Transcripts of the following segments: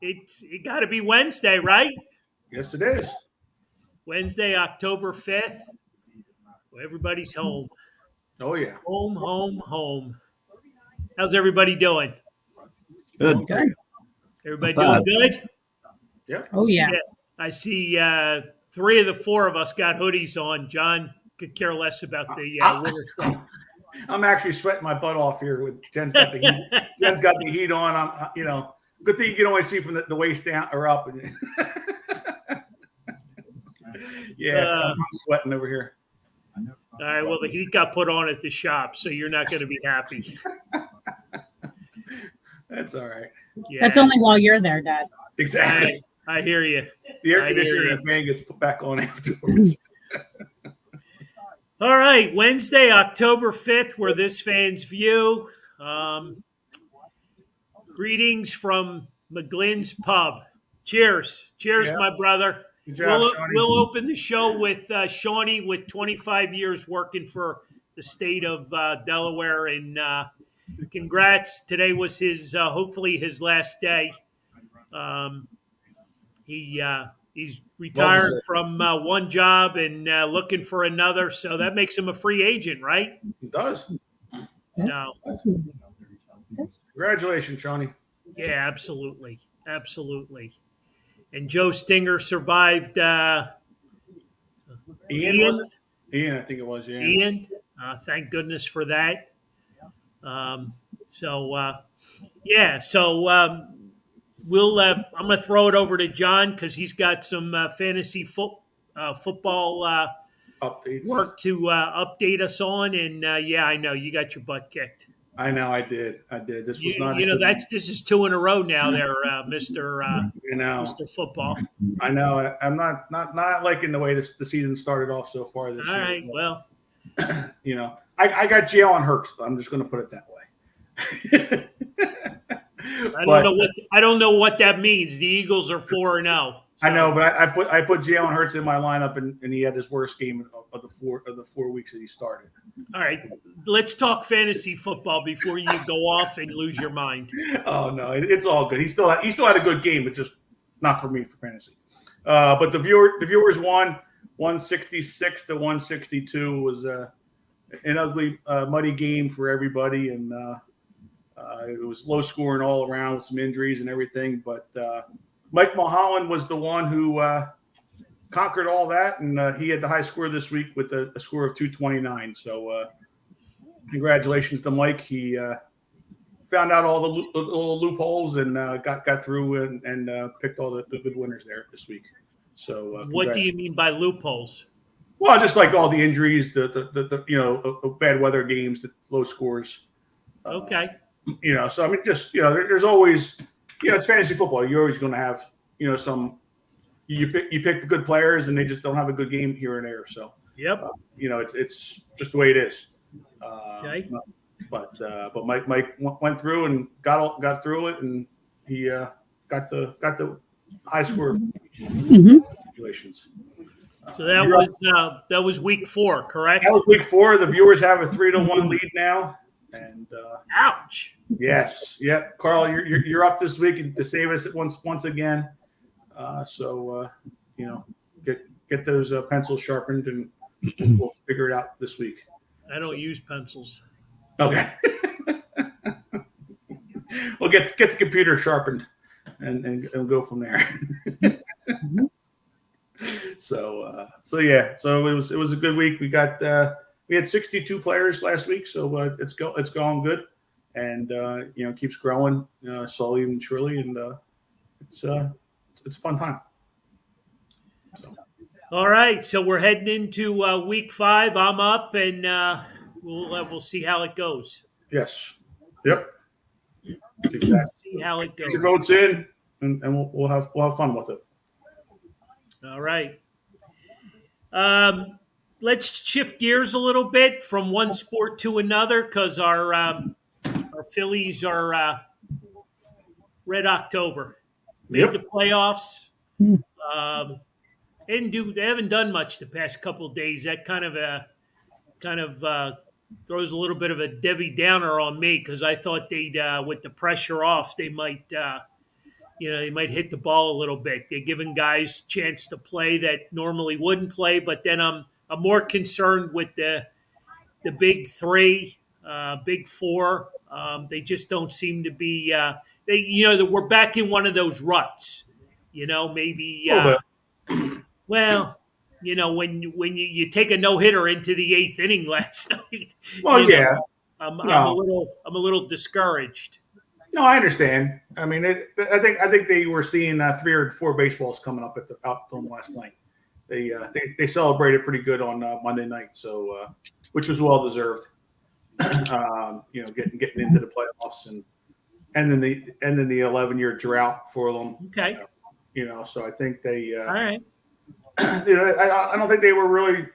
It got to be Wednesday, right? Yes, it is. Wednesday, October 5th. Everybody's home. Oh, yeah. Home, home, home. How's everybody doing? Good. Good. Everybody Not doing bad. good? Yep. Oh, yeah. I see three of the four of us got hoodies on. John could care less about the winter stuff. I'm actually sweating my butt off here. With Jen's got the heat. Jen's got the heat on. Good thing you can only see from the waist down or up. Yeah, I'm sweating over here. All right. Well, the heat got put on at the shop, so you're not going to be happy. That's all right. Yeah, That's only while you're there, Dad. Exactly. I hear you. The air I hear conditioner you. and fan gets put back on afterwards. All right, Wednesday, October 5th, where this fan's view. Greetings from McGlynn's Pub. Cheers. Cheers, Yeah. my brother. Good job, Shawnee. We'll open the show with Shawnee with 25 years working for the state of Delaware. And congrats. Today was his, hopefully his last day. He's retired from one job and looking for another. So that makes him a free agent, right? It does. So, Congratulations, Shawnee. yeah, absolutely. Absolutely. And Joe Stinger survived Ian, I think it was. Yeah. Ian. Thank goodness for that. So we'll. I'm going to throw it over to John because he's got some fantasy football Updates. work to update us on. And I know you got your butt kicked. I know. I did. This was not. This is two in a row now. There, Mister Mr. Football. I know. I'm not liking the way the season started off so far this year. All right. Well, I got Jalen Hurts. I'm just going to put it that way. I don't know what that means. The Eagles are 4-0. So. I know, but I put Jalen Hurts in my lineup, and he had his worst game of the 4 weeks that he started. All right, let's talk fantasy football before you go off and lose your mind. Oh no, it's all good. He still had a good game, but just not for me for fantasy. But the viewers won 166 to 162 was an ugly, muddy game for everybody, and it was low scoring all around with some injuries and everything. But Mike Mulholland was the one who conquered all that, and he had the high score this week with a score of 229. So congratulations to Mike. He found out all the little loopholes and got through and picked all the good winners there this week. So what do you mean by loopholes? Well, just like all the injuries, the bad weather games, the low scores. Okay. So I mean, just there's always, it's fantasy football. You're always going to have, some. You pick the good players, and they just don't have a good game here and there. So yep. It's just the way it is. Okay. But Mike went through and got through it, and he got the high score. Congratulations. So that was week 4, correct? That was week 4. The viewers have a 3-1 lead now. And ouch. Yes, yeah, Carl, you're up this week to save us once again. So get those pencils sharpened, and we'll figure it out this week. I don't use pencils. Okay. We'll get the computer sharpened and go from there. So it was a good week. We had 62 players last week, so it's going good, and keeps growing slowly and surely, and it's a fun time. So. All right, so we're heading into week 5. I'm up, and we'll see how it goes. Yes. Yep. Exactly. See how it goes. Get your votes in, and we'll have fun with it. All right. Let's shift gears a little bit from one sport to another because our Phillies are Red October. Made the playoffs. They haven't done much the past couple of days. That kind of throws a little bit of a Debbie Downer on me because I thought they'd with the pressure off they might they might hit the ball a little bit. They're giving guys chance to play that normally wouldn't play. But then I'm more concerned with the big three, big four. They just don't seem to be. We're back in one of those ruts. Maybe. A little Well, when you take a no hitter into the eighth inning last night, Well, yeah. I'm No. a little discouraged. No, I understand. I mean, I think they were seeing 3 or 4 baseballs coming up up on last night. They celebrated pretty good on Monday night, so which was well deserved. Getting into the playoffs and then the 11-year drought for them. Okay. So I think they. All right. I don't think they were really,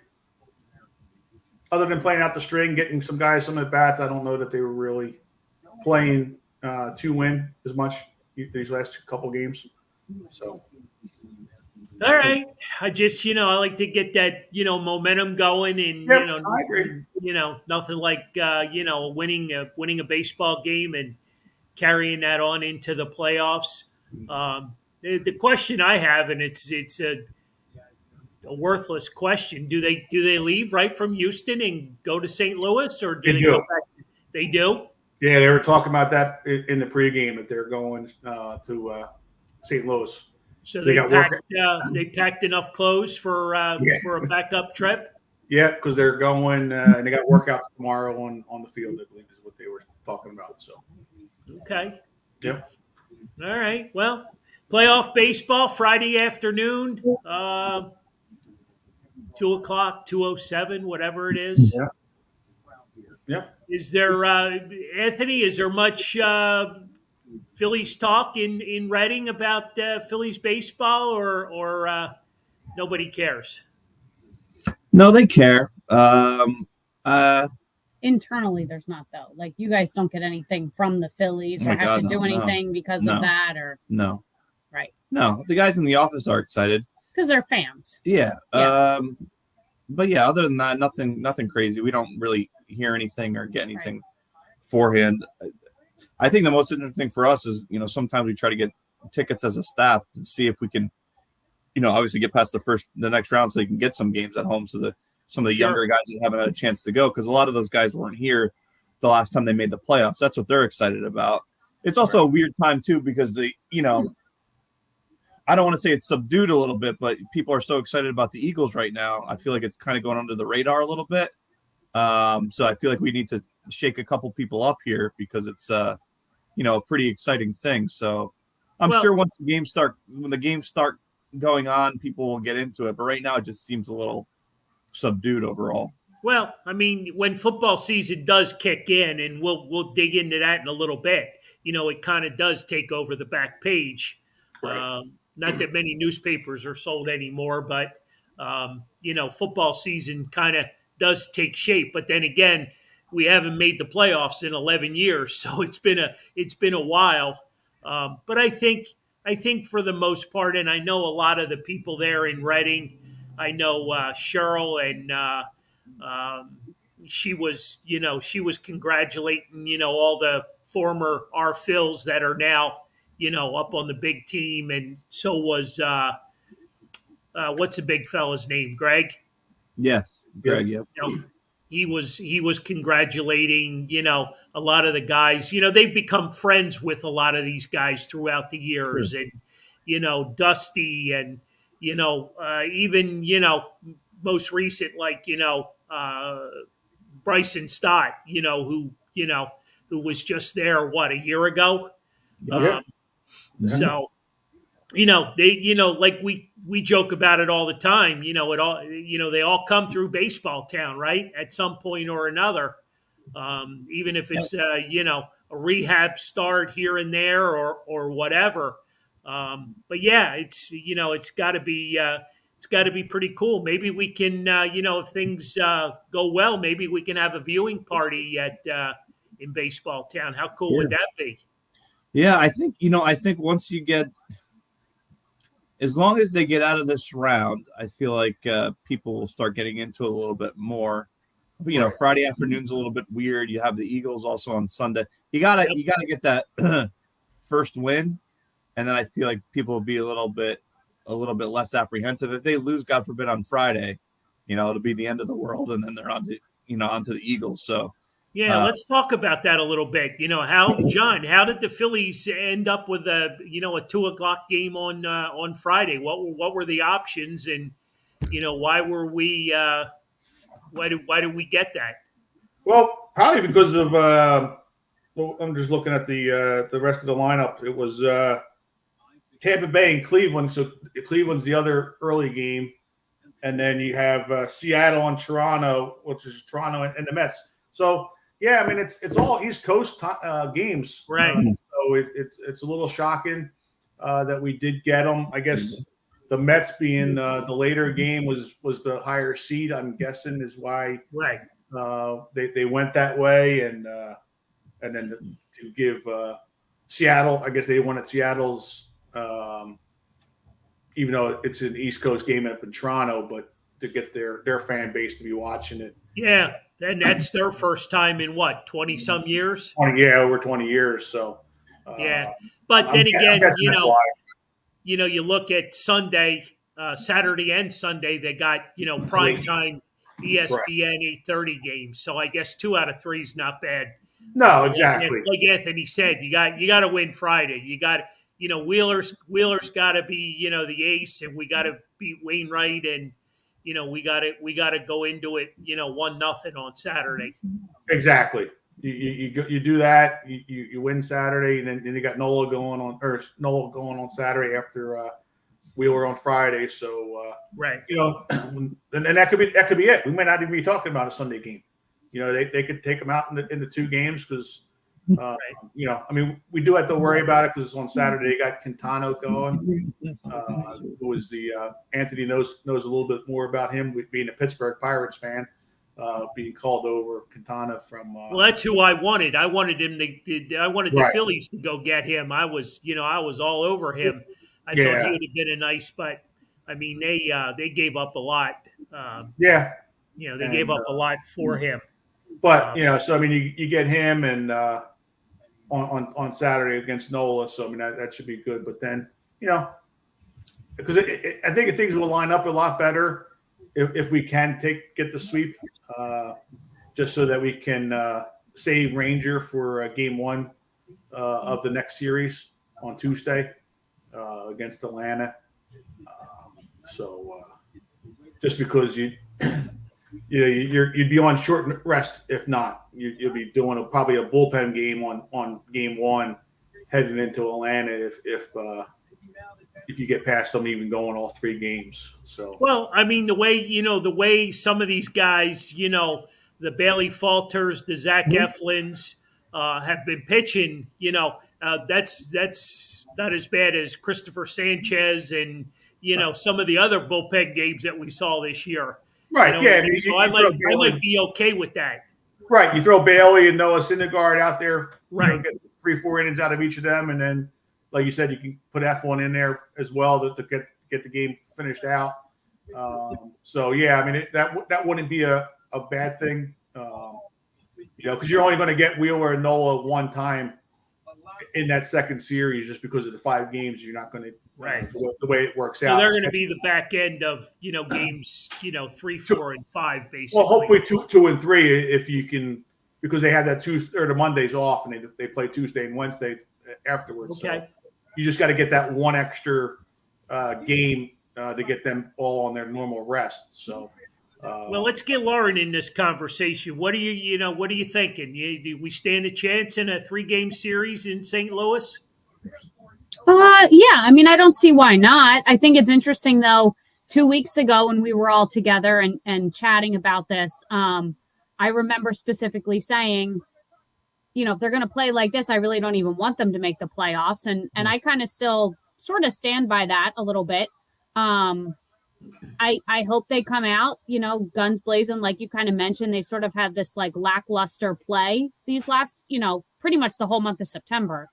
other than playing out the string, getting some guys some at bats. I don't know that they were really playing to win as much these last couple games. So. All right. I just, I like to get that, momentum going, and I agree. Nothing like winning a baseball game and carrying that on into the playoffs. The question I have, and it's a worthless question: do they leave right from Houston and go to St. Louis, or do they go back? They do. Yeah, they were talking about that in the pregame, that they're going to St. Louis. So they packed enough clothes for a backup trip. Yeah, because they're going and they got workouts tomorrow on the field, I believe is what they were talking about. So. Okay. Yep. All right. Well, playoff baseball Friday afternoon, 2:00, 2:07, whatever it is. Yeah. Yeah. Is there, Anthony? Is there much Phillies talk in Reading about Phillies baseball, or nobody cares? No, they care. Internally, there's not, though. Like, you guys don't get anything from the Phillies or have to do anything because of that, or no, right? No, the guys in the office are excited Because they're fans. Yeah. But yeah, other than that, nothing crazy. We don't really hear anything or get anything beforehand. I think the most interesting for us is, sometimes we try to get tickets as a staff to see if we can, obviously get past the next round so they can get some games at home. So some of the younger guys that haven't had a chance to go, because a lot of those guys weren't here the last time they made the playoffs. That's what they're excited about. It's also a weird time too, because I don't want to say it's subdued a little bit, but people are so excited about the Eagles right now. I feel like it's kind of going under the radar a little bit. So I feel like we need to shake a couple people up here, because it's a pretty exciting thing. So I'm sure when the games start going on, people will get into it. But right now it just seems a little subdued overall. Well, I mean, when football season does kick in, and we'll dig into that in a little bit, it kind of does take over the back page. Right. Not that many newspapers are sold anymore, but football season kind of does take shape. But then again, we haven't made the playoffs in 11 years, so it's been a while. But I think for the most part, and I know a lot of the people there in Reading, I know Cheryl, and she was congratulating all the former R Phils that are now up on the big team, and so was what's the big fella's name? Greg. Yes, Greg. Yep. He was congratulating a lot of the guys. They've become friends with a lot of these guys throughout the years, Sure. And Dusty, and even most recent, like Bryson Stott, who was just there a year ago. Yeah. So, like we joke about it all the time. They all come through baseball town, right? At some point or another, even if it's a rehab start here and there or whatever. But yeah, it's got to be pretty cool. Maybe we can, if things go well, maybe we can have a viewing party in baseball town. How cool would that be? Yeah, I think once you get, as long as they get out of this round, I feel like people will start getting into it a little bit more. But, Friday afternoon's a little bit weird. You have the Eagles also on Sunday. You gotta get that first win, and then I feel like people will be a little bit less apprehensive. If they lose, God forbid, on Friday, it'll be the end of the world, and then they're onto the Eagles. So Yeah, let's talk about that a little bit. How did the Phillies end up with a 2 o'clock game on Friday? What were the options, and why were we why did we get that? Well, probably because of well, I'm just looking at the rest of the lineup. It was Tampa Bay and Cleveland. So Cleveland's the other early game, and then you have Seattle and Toronto, which is Toronto and the Mets. So yeah, I mean it's all East Coast games, right? So it's a little shocking that we did get them. I guess the Mets being the later game was the higher seed. I'm guessing is why right they went that way, and then to give Seattle, I guess they wanted Seattle's. Even though it's an East Coast game up in Toronto, but to get their fan base to be watching it. Yeah, and that's their first time in 20-some years? Over 20 years. So yeah, but then again, you look at Sunday, Saturday and Sunday, they got prime time ESPN 8:30 games. So I guess 2 out of 3 is not bad. No, exactly. Like Anthony said, you got to win Friday. You got Wheeler's got to be the ace, and we got to beat Wainwright, and we got to go into it 1-0 on Saturday. Exactly. You do that. You win Saturday, and then you got Nola going on Saturday after Wheeler on Friday. So right. And that could be it. We might not even be talking about a Sunday game. They could take them out into 2 games because. I mean, we do have to worry about it because on Saturday you got Quintana going, who was the Anthony knows a little bit more about him, being a Pittsburgh Pirates fan, being called over Quintana from. Well, that's who I wanted. I wanted him I wanted the Phillies to go get him. I was all over him. I thought he would have been a nice, but I mean they gave up a lot. They gave up a lot for him. But so I mean, you get him and. On Saturday against Nola, so I mean that should be good. But then because I think things will line up a lot better if we can get the sweep, just so that we can save Ranger for Game 1 of the next series on Tuesday against Atlanta. Just because you'd be on short rest if not. You'll be doing probably a bullpen game on Game 1 heading into Atlanta if you get past them even going all 3 games. So well, I mean the way some of these guys, the Bailey Falters, the Zach Eflins have been pitching, that's not as bad as Christopher Sanchez and some of the other bullpen games that we saw this year. Right. So I might be okay with that. Right. You throw Bailey and Noah Syndergaard out there. Right. Get 3-4 innings out of each of them, and then, like you said, you can put F1 in there as well to get the game finished out. So yeah, I mean that wouldn't be a bad thing, because you're only going to get Wheeler and Nola one time in that second series just because of the 5 games. You're not going to. Right, the way it works out. So they're going to be the back end of games 3, 4, and 5 basically. Well, hopefully 2 and 3 if you can, because they have that Tuesday or the Mondays off and they play Tuesday and Wednesday afterwards. Okay, so you just got to get that one extra game to get them all on their normal rest. So, well, let's get Lauren in this conversation. What are you thinking? Do we stand a chance in a 3-game series in St. Louis? Yeah, I mean, I don't see why not. I think it's interesting, though, 2 weeks ago when we were all together and chatting about this, I remember specifically saying, if they're going to play like this, I really don't even want them to make the playoffs. And I kind of still sort of stand by that a little bit. I hope they come out, guns blazing, like you kind of mentioned. They sort of had this like lackluster play these last, pretty much the whole month of September.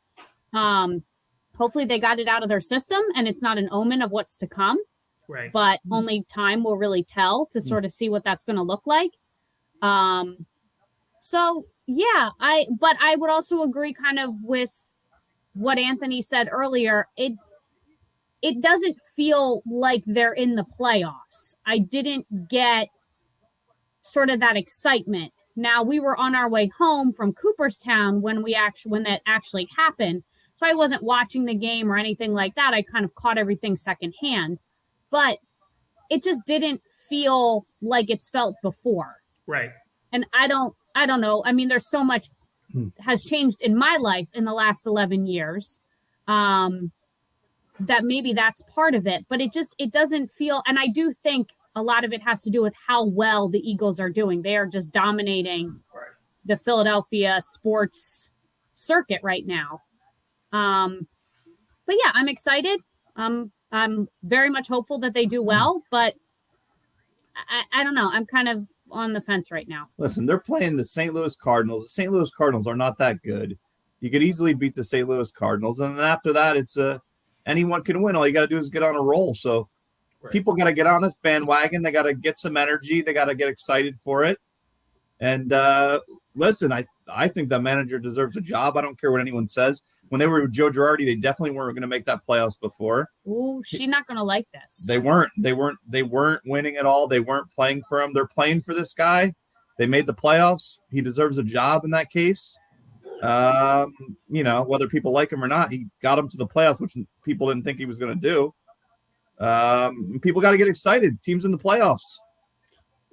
Hopefully they got it out of their system and it's not an omen of what's to come. Right. But only time will really tell to sort of see what that's going to look like. So yeah, I would also agree kind of with what Anthony said earlier, it doesn't feel like they're in the playoffs. I didn't get sort of that excitement. Now, we were on our way home from Cooperstown when that actually happened. So I wasn't watching the game or anything like that. I kind of caught everything secondhand. But it just didn't feel like it's felt before. Right. And I don't know. I mean, there's so much has changed in my life in the last 11 years. That maybe that's part of it, but it doesn't feel, and I do think a lot of it has to do with how well the Eagles are doing. They are just dominating the Philadelphia sports circuit right now. But yeah, I'm excited. I'm very much hopeful that they do well, but I don't know. I'm kind of on the fence right now. Listen, they're playing the St. Louis Cardinals. The St. Louis Cardinals are not that good. You could easily beat the St. Louis Cardinals, and then after that, it's anyone can win. All you got to do is get on a roll. So people got to get on this bandwagon. They got to get some energy. They got to get excited for it. And listen, I think that manager deserves a job. I don't care what anyone says. When they were with Joe Girardi, they definitely weren't going to make that playoffs before. Ooh, she's not going to like this. They weren't winning at all. They weren't playing for him. They're playing for this guy. They made the playoffs. He deserves a job in that case. Whether people like him or not, he got him to the playoffs, which people didn't think he was going to do. People got to get excited. Teams in the playoffs.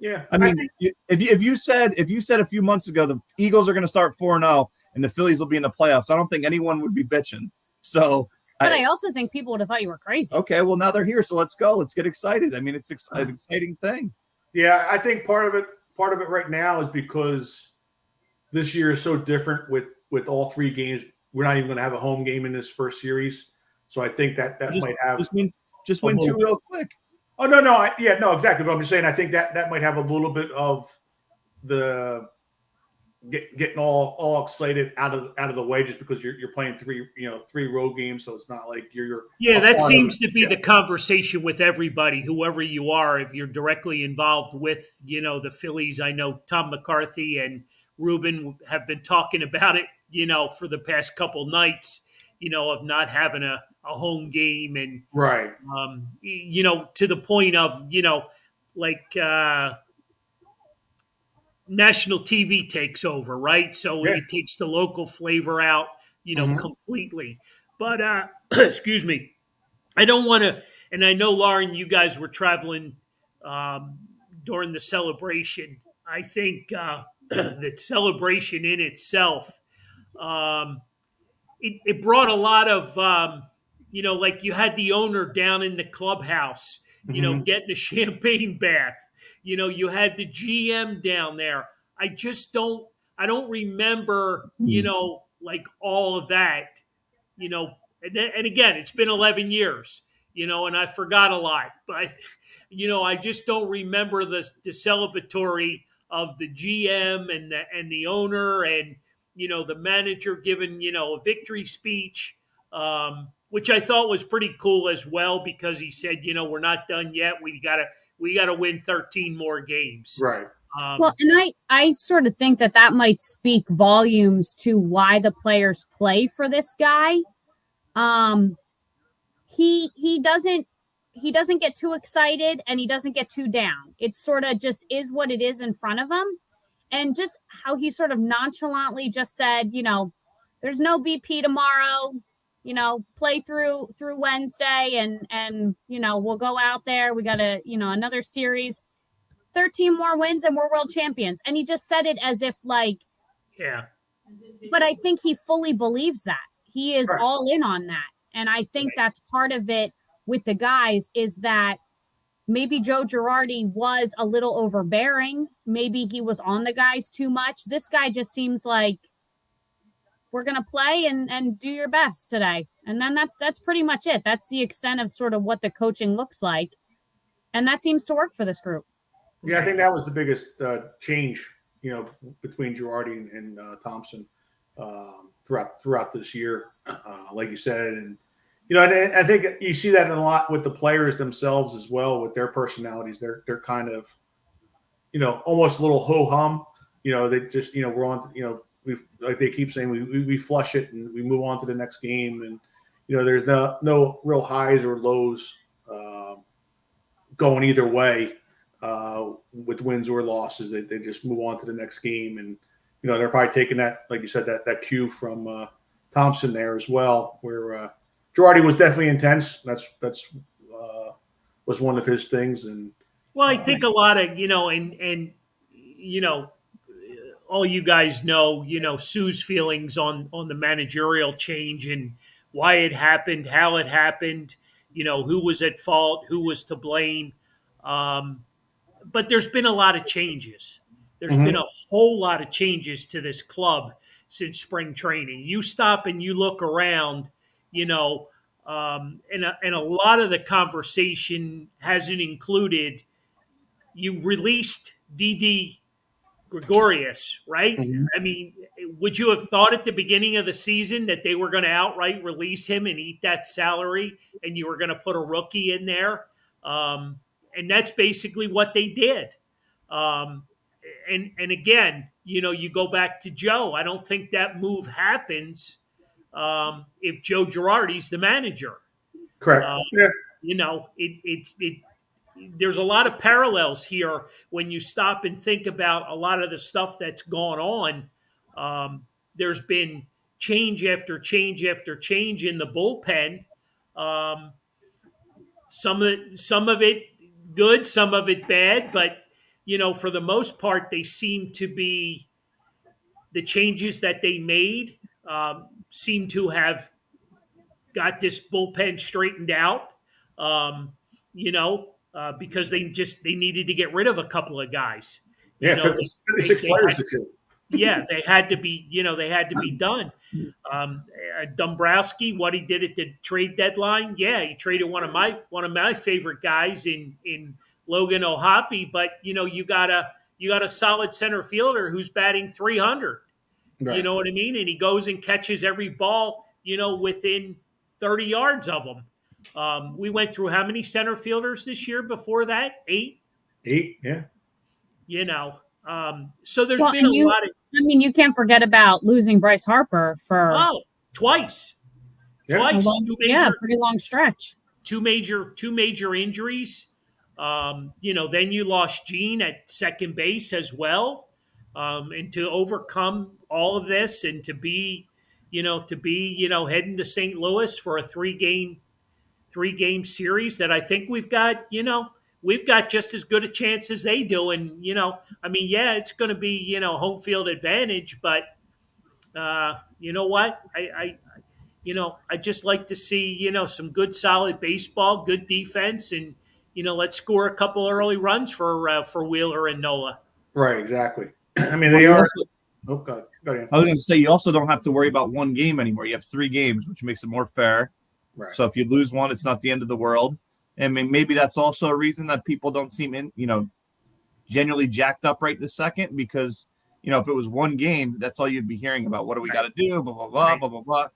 Yeah, I mean, if you said a few months ago the Eagles are going to start 4-0 and the Phillies will be in the playoffs, I don't think anyone would be bitching. So, but I also think people would have thought you were crazy. Okay, well now they're here, so let's go. Let's get excited. I mean, it's an exciting thing. Yeah, I think part of it right now is because this year is so different with all three games. We're not even going to have a home game in this first series, so I think that might have just win two real quick. Oh no, exactly. But I'm just saying, I think that might have a little bit of the getting all excited out of the way, just because you're playing three road games, so it's not like you're. Yeah, that seems to be the conversation with everybody, whoever you are. If you're directly involved with the Phillies, I know Tom McCarthy and Ruben have been talking about it, for the past couple nights, of not having a home game, and right, to the point of national TV takes over, right? So it takes the local flavor out, completely. But excuse me, I don't want to. And I know, Lauren, you guys were traveling during the celebration. I think the celebration in itself, it brought a lot of, like you had the owner down in the clubhouse, getting a champagne bath. You had the GM down there. I don't remember, like all of that, and again, it's been 11 years, and I forgot a lot, but, I just don't remember the celebratory of the GM and the owner and, the manager giving, a victory speech, which I thought was pretty cool as well, because he said, we're not done yet. We gotta win 13 more games. right. Well, and I sort of think that might speak volumes to why the players play for this guy. He doesn't get too excited and he doesn't get too down. It sort of just is what it is in front of him. And just how he sort of nonchalantly just said, there's no BP tomorrow, play through Wednesday and we'll go out there. We got another series, 13 more wins and we're world champions. And he just said it as if yeah. But I think he fully believes that. He is all in on that. And I think that's part of it with the guys, is that maybe Joe Girardi was a little overbearing. Maybe he was on the guys too much. This guy just seems like, we're going to play and do your best today. And then that's pretty much it. That's the extent of sort of what the coaching looks like. And that seems to work for this group. Yeah, I think that was the biggest change, between Girardi and Thompson throughout this year, like you said. And, and I think you see that in a lot with the players themselves as well, with their personalities. They're kind of, almost a little ho-hum. They just, we're on, like they keep saying, we flush it and we move on to the next game, and there's no real highs or lows going either way with wins or losses. They just move on to the next game, and they're probably taking that, like you said, that cue from Thompson there as well, where Girardi was definitely intense. That's was one of his things, and well, I think a lot of and all you guys know, Sue's feelings on the managerial change and why it happened, how it happened, who was at fault, who was to blame. But there's been a lot of changes. There's been a whole lot of changes to this club since spring training. You stop and you look around, and a lot of the conversation hasn't included. You released DD Gregorius, right? I mean, would you have thought at the beginning of the season that they were going to outright release him and eat that salary, and you were going to put a rookie in there? And that's basically what they did. And again, you go back to Joe. I don't think that move happens if Joe Girardi's the manager. correct. Yeah. It there's a lot of parallels here when you stop and think about a lot of the stuff that's gone on. There's been change after change after change in the bullpen. Some of it good, some of it bad, but for the most part, they seem to be the changes that they made seem to have got this bullpen straightened out. Because they needed to get rid of a couple of guys. Yeah, 56 players this year. Yeah, they had to be done. Dombrowski, what he did at the trade deadline, yeah, he traded one of my favorite guys in Logan O'Hoppe, but you got a solid center fielder who's batting 300. Right. You know what I mean? And he goes and catches every ball, within 30 yards of him. We went through how many center fielders this year before that? 8? 8, yeah. So there's been a lot of... I mean, you can't forget about losing Bryce Harper for... Oh, twice. Yeah. Twice. Pretty long stretch. Two major injuries. Then you lost Gene at second base as well. And to overcome all of this and to be heading to St. Louis for a three-game series that I think we've got just as good a chance as they do. And, it's going to be, home field advantage, but you know what? I just like to see, some good solid baseball, good defense, and, let's score a couple early runs for Wheeler and Nola. Right. Exactly. I mean, they are. Oh, God. Go ahead. I was going to say, you also don't have to worry about one game anymore. You have 3 games, which makes it more fair. Right. So if you lose one, it's not the end of the world. I mean, maybe that's also a reason that people don't seem genuinely jacked up right this second, because, if it was one game, that's all you'd be hearing about. What do we got to do? Blah, blah, blah, blah, blah, blah.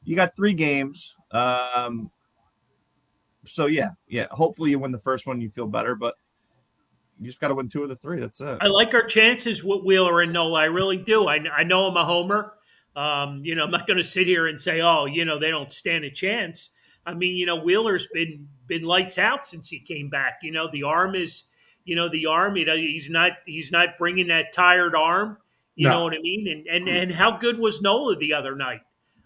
You got 3 games. So, yeah. Hopefully you win the first one, you feel better, but you just got to win 2 of the 3. That's it. I like our chances with Wheeler and Nola. I really do. I know I'm a homer. I'm not going to sit here and say, they don't stand a chance. I mean, Wheeler's been lights out since he came back. The arm is, he's not bringing that tired arm. You know what I mean? And how good was Nola the other night?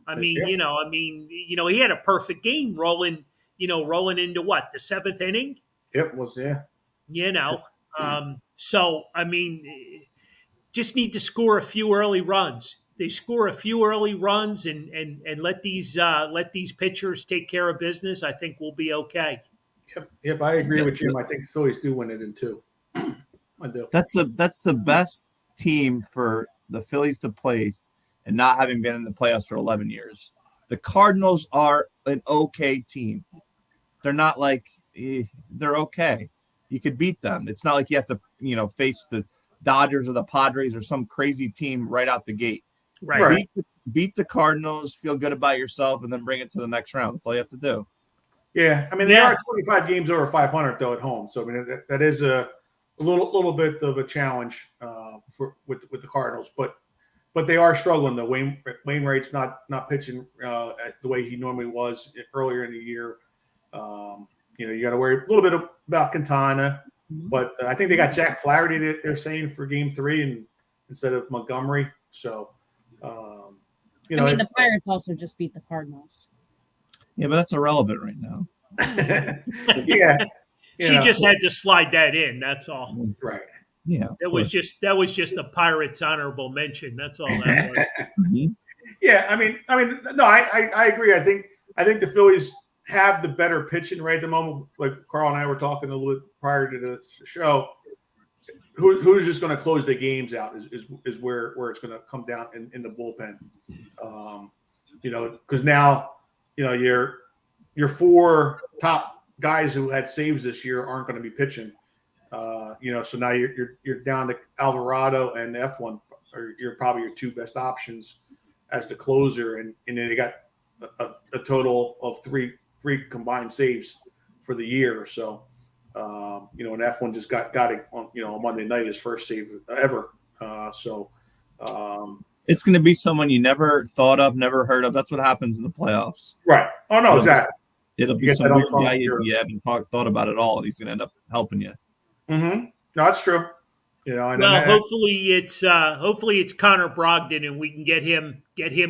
I mean, he had a perfect game rolling into what, the 7th inning? It was, yeah. So, I mean, just need to score a few early runs. They score a few early runs and let these pitchers take care of business. I think we'll be okay. Yep. I agree with Jim. I think the Phillies do win it in 2. I do. That's the best team for the Phillies to play, and not having been in the playoffs for 11 years. The Cardinals are an okay team. They're not like they're okay. You could beat them. It's not like you have to face the Dodgers or the Padres or some crazy team right out the gate. Right. Beat the Cardinals, feel good about yourself, and then bring it to the next round. That's all you have to do. Yeah, I mean, they are 25 games over 500 though at home, so I mean that is a little bit of a challenge with the Cardinals. But but they are struggling though. Wainwright's not pitching at the way he normally was earlier in the year. You got to worry a little bit about Quintana, but I think they got Jack Flaherty that they're saying for Game 3 and instead of Montgomery. So, the Pirates also just beat the Cardinals. Yeah, but that's irrelevant right now. Yeah, she just had to slide that in. That's all. Right. Yeah, that was just the Pirates' honorable mention. That's all that was. Mm-hmm. Yeah, no, I agree. I think the Phillies have the better pitching right at the moment. Like Carl and I were talking a little bit prior to the show. Who's just going to close the games out is where it's going to come down in the bullpen. Because now your 4 top guys who had saves this year aren't going to be pitching. So now you're down to Alvarado and F1, or you're probably your 2 best options as the closer, and then they got a total of three combined saves for the year. So, and F1 just got it on Monday night, his first save ever. It's going to be someone you never thought of, never heard of. That's what happens in the playoffs. Right. Oh no, exactly. It'll be some weird guy you haven't thought about at all, and he's going to end up helping you. Mm-hmm. No, that's true. Hopefully it's Connor Brogdon, and we can get him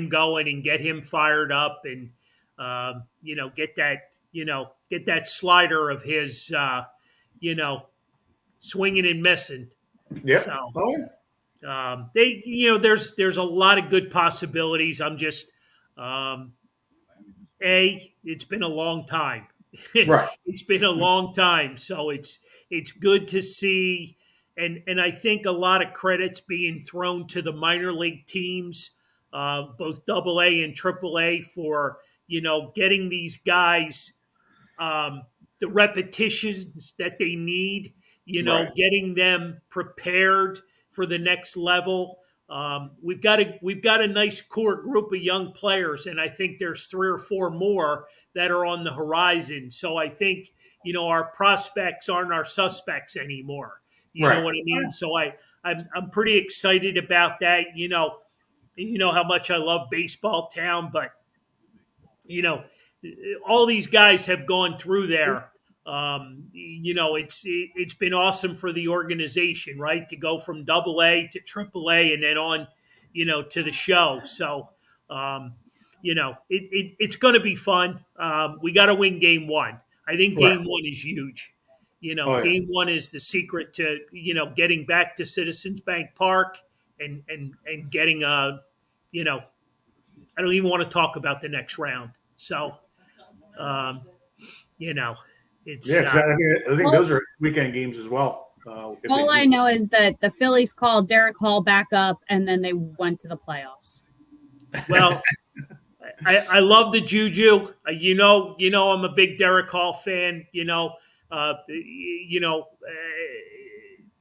going and get him fired up, and get that slider of his, swinging and missing. Yeah. So, there's a lot of good possibilities. I'm just, it's been a long time. Right. It's been a long time, so it's good to see, and I think a lot of credits being thrown to the minor league teams, both AA and AAA, for getting these guys the repetitions that they need. Right. Getting them prepared for the next level. We've got a nice core group of young players, and I think there's 3 or 4 more that are on the horizon. So I think our prospects aren't our suspects anymore. You Right. know what I mean? So I'm pretty excited about that. You know how much I love baseball town, but all these guys have gone through there. It's been awesome for the organization, right? To go from AA to AAA and then on, to the show. So, it's going to be fun. We got to win Game 1. I think Game 1 is huge. Game 1 is the secret to, getting back to Citizens Bank Park and getting I don't even want to talk about the next round. So, it's I think those are weekend games as well. All I know is that the Phillies called Derek Hall back up, and then they went to the playoffs. Well, I love the juju. I'm a big Derek Hall fan.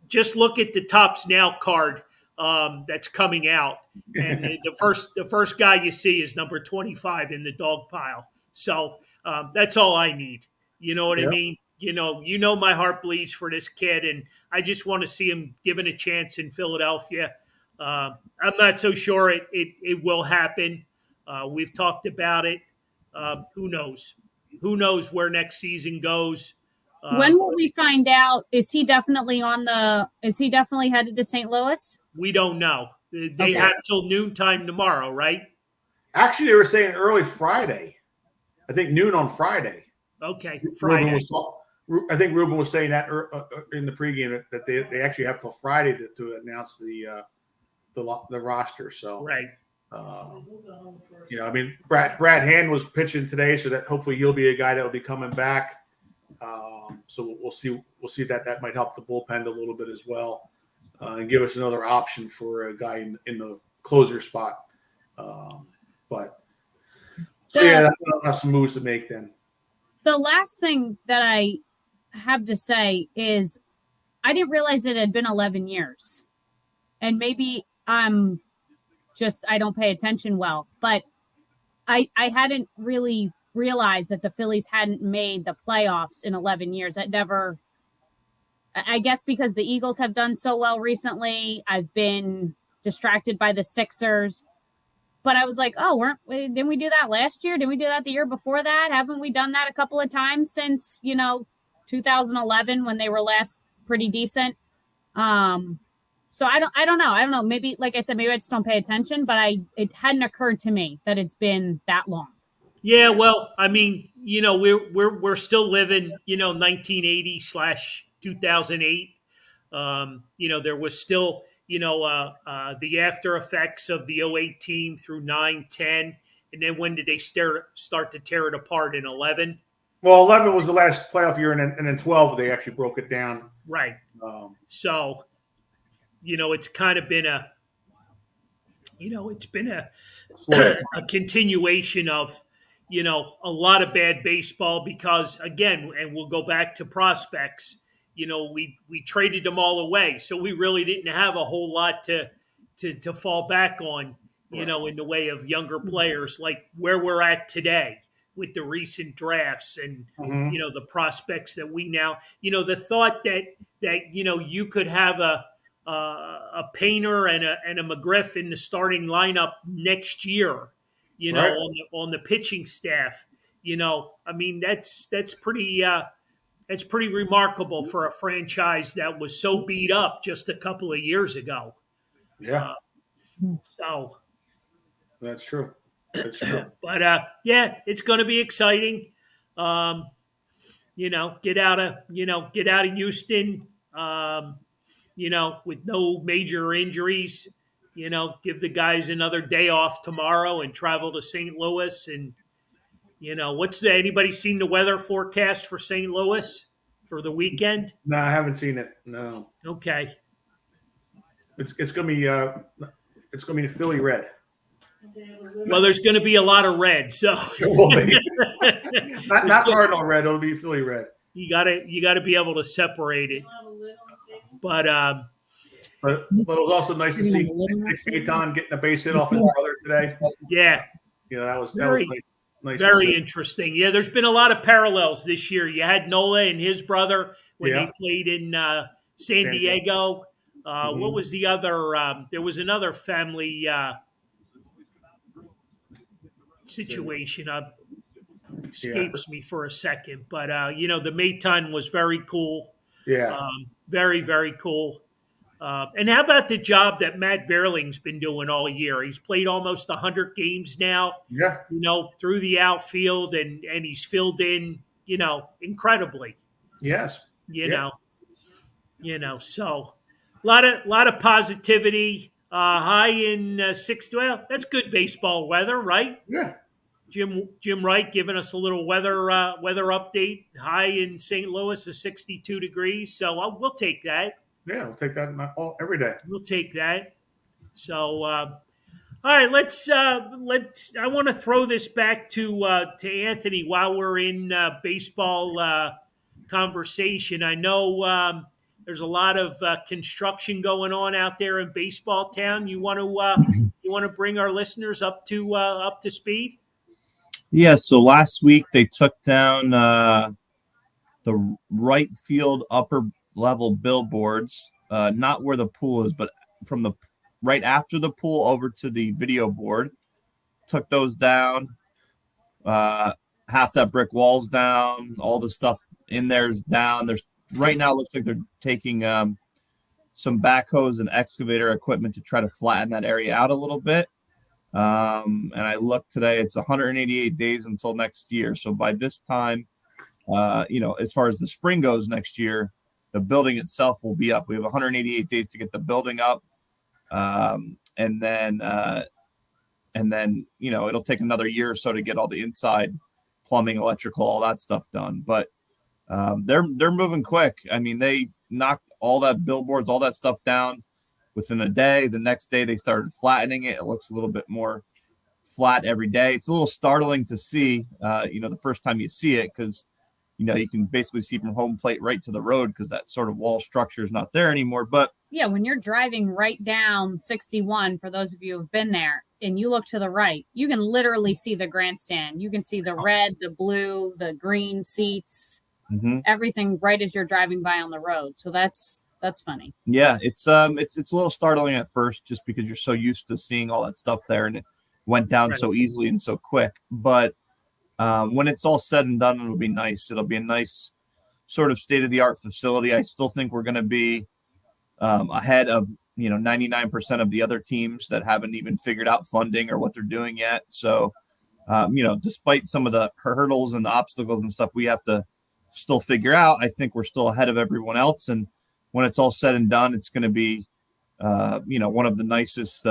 Just look at the Tops Now card that's coming out, and the first guy you see is number 25 in the dog pile. So that's all I need. You know what I mean? My heart bleeds for this kid, and I just want to see him given a chance in Philadelphia. I'm not so sure it will happen. We've talked about it. Who knows? Who knows where next season goes? When will we find out? Is he definitely headed to St. Louis? We don't know. They have till noontime tomorrow, right? Actually, they were saying early Friday. I think noon on Friday. Okay, Friday. I think Ruben was saying that in the pregame that they actually have till Friday to announce the roster. So right. Brad Hand was pitching today, so that hopefully he'll be a guy that will be coming back. So we'll see that might help the bullpen a little bit as well, and give us another option for a guy in the closer spot. But I'll have some moves to make then. The last thing that I have to say is I didn't realize it had been 11 years. And maybe I don't pay attention well, but I hadn't really realized that the Phillies hadn't made the playoffs in 11 years. I guess because the Eagles have done so well recently, I've been distracted by the Sixers. But I was like, oh, didn't we do that last year? Didn't we do that the year before that? Haven't we done that a couple of times since, 2011 when they were last pretty decent? So I don't know. I don't know. Maybe, like I said, maybe I just don't pay attention, but it hadn't occurred to me that it's been that long. Yeah, well, I mean, we're still living, 1980/2008. There was still, the after effects of the '08 team through 9-10. And then when did they start to tear it apart in 11? Well, 11 was the last playoff year, and then 12 they actually broke it down. Right. So, it's kind of been a continuation of, a lot of bad baseball because, again, and we'll go back to prospects, we traded them all away. So we really didn't have a whole lot to fall back on, in the way of younger players like where we're at today with the recent drafts and, the prospects that we now, the thought that you could have a Painter and a McGriff in the starting lineup next year, Right. on the pitching staff. I mean, that's pretty remarkable for a franchise that was so beat up just a couple of years ago. Yeah, So, that's true. That's true. but yeah, it's going to be exciting. Get out of Houston. With no major injuries. Give the guys another day off tomorrow and travel to St. Louis. And, anybody seen the weather forecast for St. Louis for the weekend? No, I haven't seen it. No. Okay. It's gonna be the Philly red. Well, there's going to be a lot of red, so not Cardinal red. It'll be Philly red. you gotta be able to separate it. But it was also nice to see Nick Gaetan getting a base hit off his brother today. yeah, That was Very- nice. very to see. interesting. Yeah, there's been a lot of parallels this year. You had Nola and his brother when Yeah. they played in San Diego. What was the other? There was another family situation. Escapes me for a second, but the Maton was very cool. Yeah. Very, very cool. And how about the job that Matt Verling's been doing all year? He's played almost 100 games now, Yeah. through the outfield, and he's filled in, incredibly, Yes. so a lot of positivity, high in 60. Well, that's good baseball weather, right? Yeah. Jim Wright giving us a little weather update. High in St. Louis is 62 degrees, so we'll take that. Yeah. We'll take that every day. We'll take that. So, all right, let's. I want to throw this back to Anthony while we're in baseball conversation. I know there's a lot of construction going on out there in baseball town. You want to bring our listeners up to speed? Yeah, so last week they took down the right field upper level billboards, not where the pool is, but from the right after the pool over to the video board. Took those down. Half that brick wall's down. All the stuff in there's down. There's right now it looks like they're taking some backhoes and excavator equipment to try to flatten that area out a little bit. And I looked today, it's 188 days until next year. So by this time, as far as the spring goes next year, the building itself will be up. We have 188 days to get the building up. And then, it'll take another year or so to get all the inside plumbing, electrical, all that stuff done. But they're moving quick. I mean, they knocked all that billboards, all that stuff down within a day. The next day they started flattening it. It looks a little bit more flat every day. It's a little startling to see, the first time you see it, because, you can basically see from home plate right to the road because that sort of wall structure is not there anymore. But yeah, when you're driving right down 61, for those of you who've been there, and you look to the right, you can literally see the grandstand. You can see the red, the blue, the green seats, everything right as you're driving by on the road. So that's That's funny. Yeah, it's a little startling at first, just because you're so used to seeing all that stuff there, and it went down Right. so easily and so quick. But when it's all said and done, it'll be nice. It'll be a nice sort of state of the art facility. I still think we're going to be ahead of 99% of the other teams that haven't even figured out funding or what they're doing yet. So despite some of the hurdles and the obstacles and stuff we have to still figure out, I think we're still ahead of everyone else. And when it's all said and done, it's going to be one of the nicest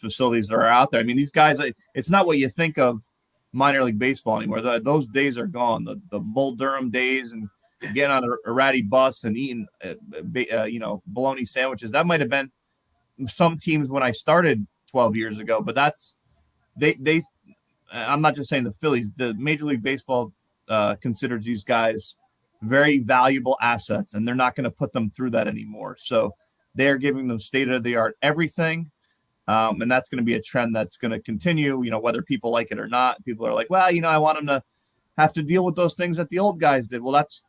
facilities that are out there. I mean, these guys, it's not what you think of minor league baseball anymore. Those days are gone. The Bull Durham days and getting on a ratty bus and eating bologna sandwiches. That might have been some teams when I started 12 years ago, but they I'm not just saying the Phillies, the Major League Baseball considers these guys very valuable assets, and they're not going to put them through that anymore. So they're giving them state of the art everything. And that's going to be a trend that's going to continue, whether people like it or not. People are like, well, I want them to have to deal with those things that the old guys did. Well, that's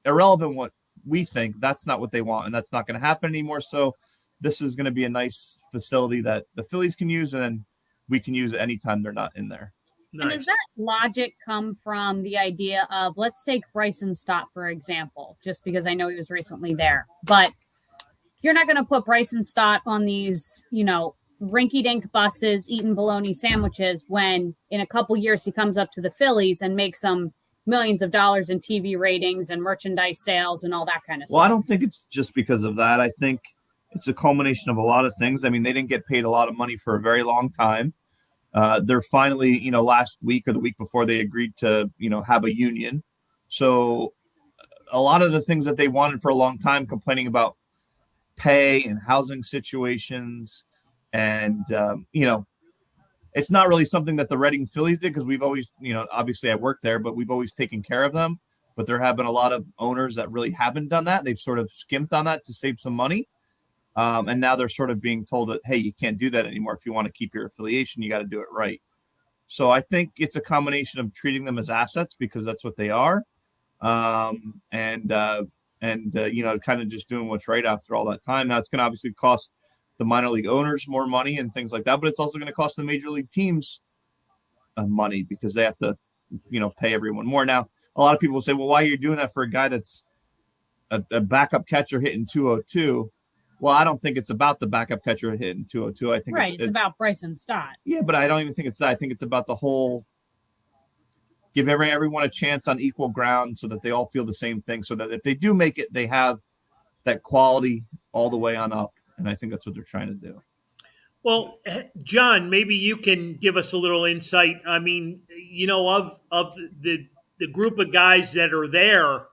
irrelevant what we think. That's not what they want, and that's not going to happen anymore. So this is going to be a nice facility that the Phillies can use, and then we can use it anytime they're not in there. Nice. And does that logic come from the idea of, let's take Bryson Stott, for example, just because I know he was recently there, but you're not going to put Bryson Stott on these, rinky-dink buses eating bologna sandwiches when in a couple years he comes up to the Phillies and makes some millions of dollars in TV ratings and merchandise sales and all that kind of stuff. Well, I don't think it's just because of that. I think it's a culmination of a lot of things. I mean, they didn't get paid a lot of money for a very long time. They're finally, last week or the week before, they agreed to, have a union. So a lot of the things that they wanted for a long time, complaining about pay and housing situations, and it's not really something that the Reading Phillies did, because we've always, obviously I work there, but we've always taken care of them. But there have been a lot of owners that really haven't done that. They've sort of skimped on that to save some money. And now they're sort of being told that, hey, you can't do that anymore. If you want to keep your affiliation, you got to do it right. So I think it's a combination of treating them as assets, because that's what they are. And kind of just doing what's right after all that time. Now it's going to obviously cost the minor league owners more money and things like that, but it's also going to cost the major league teams money, because they have to, pay everyone more. Now, a lot of people will say, well, why are you doing that for a guy that's a backup catcher hitting 202? Well, I don't think it's about the backup catcher hitting 202. I think it's about Bryson Stott. Yeah, but I don't even think it's that. I think it's about the whole give everyone a chance on equal ground, so that they all feel the same thing, so that if they do make it, they have that quality all the way on up. And I think that's what they're trying to do. Well, John, maybe you can give us a little insight. I mean, of the group of guys that are there,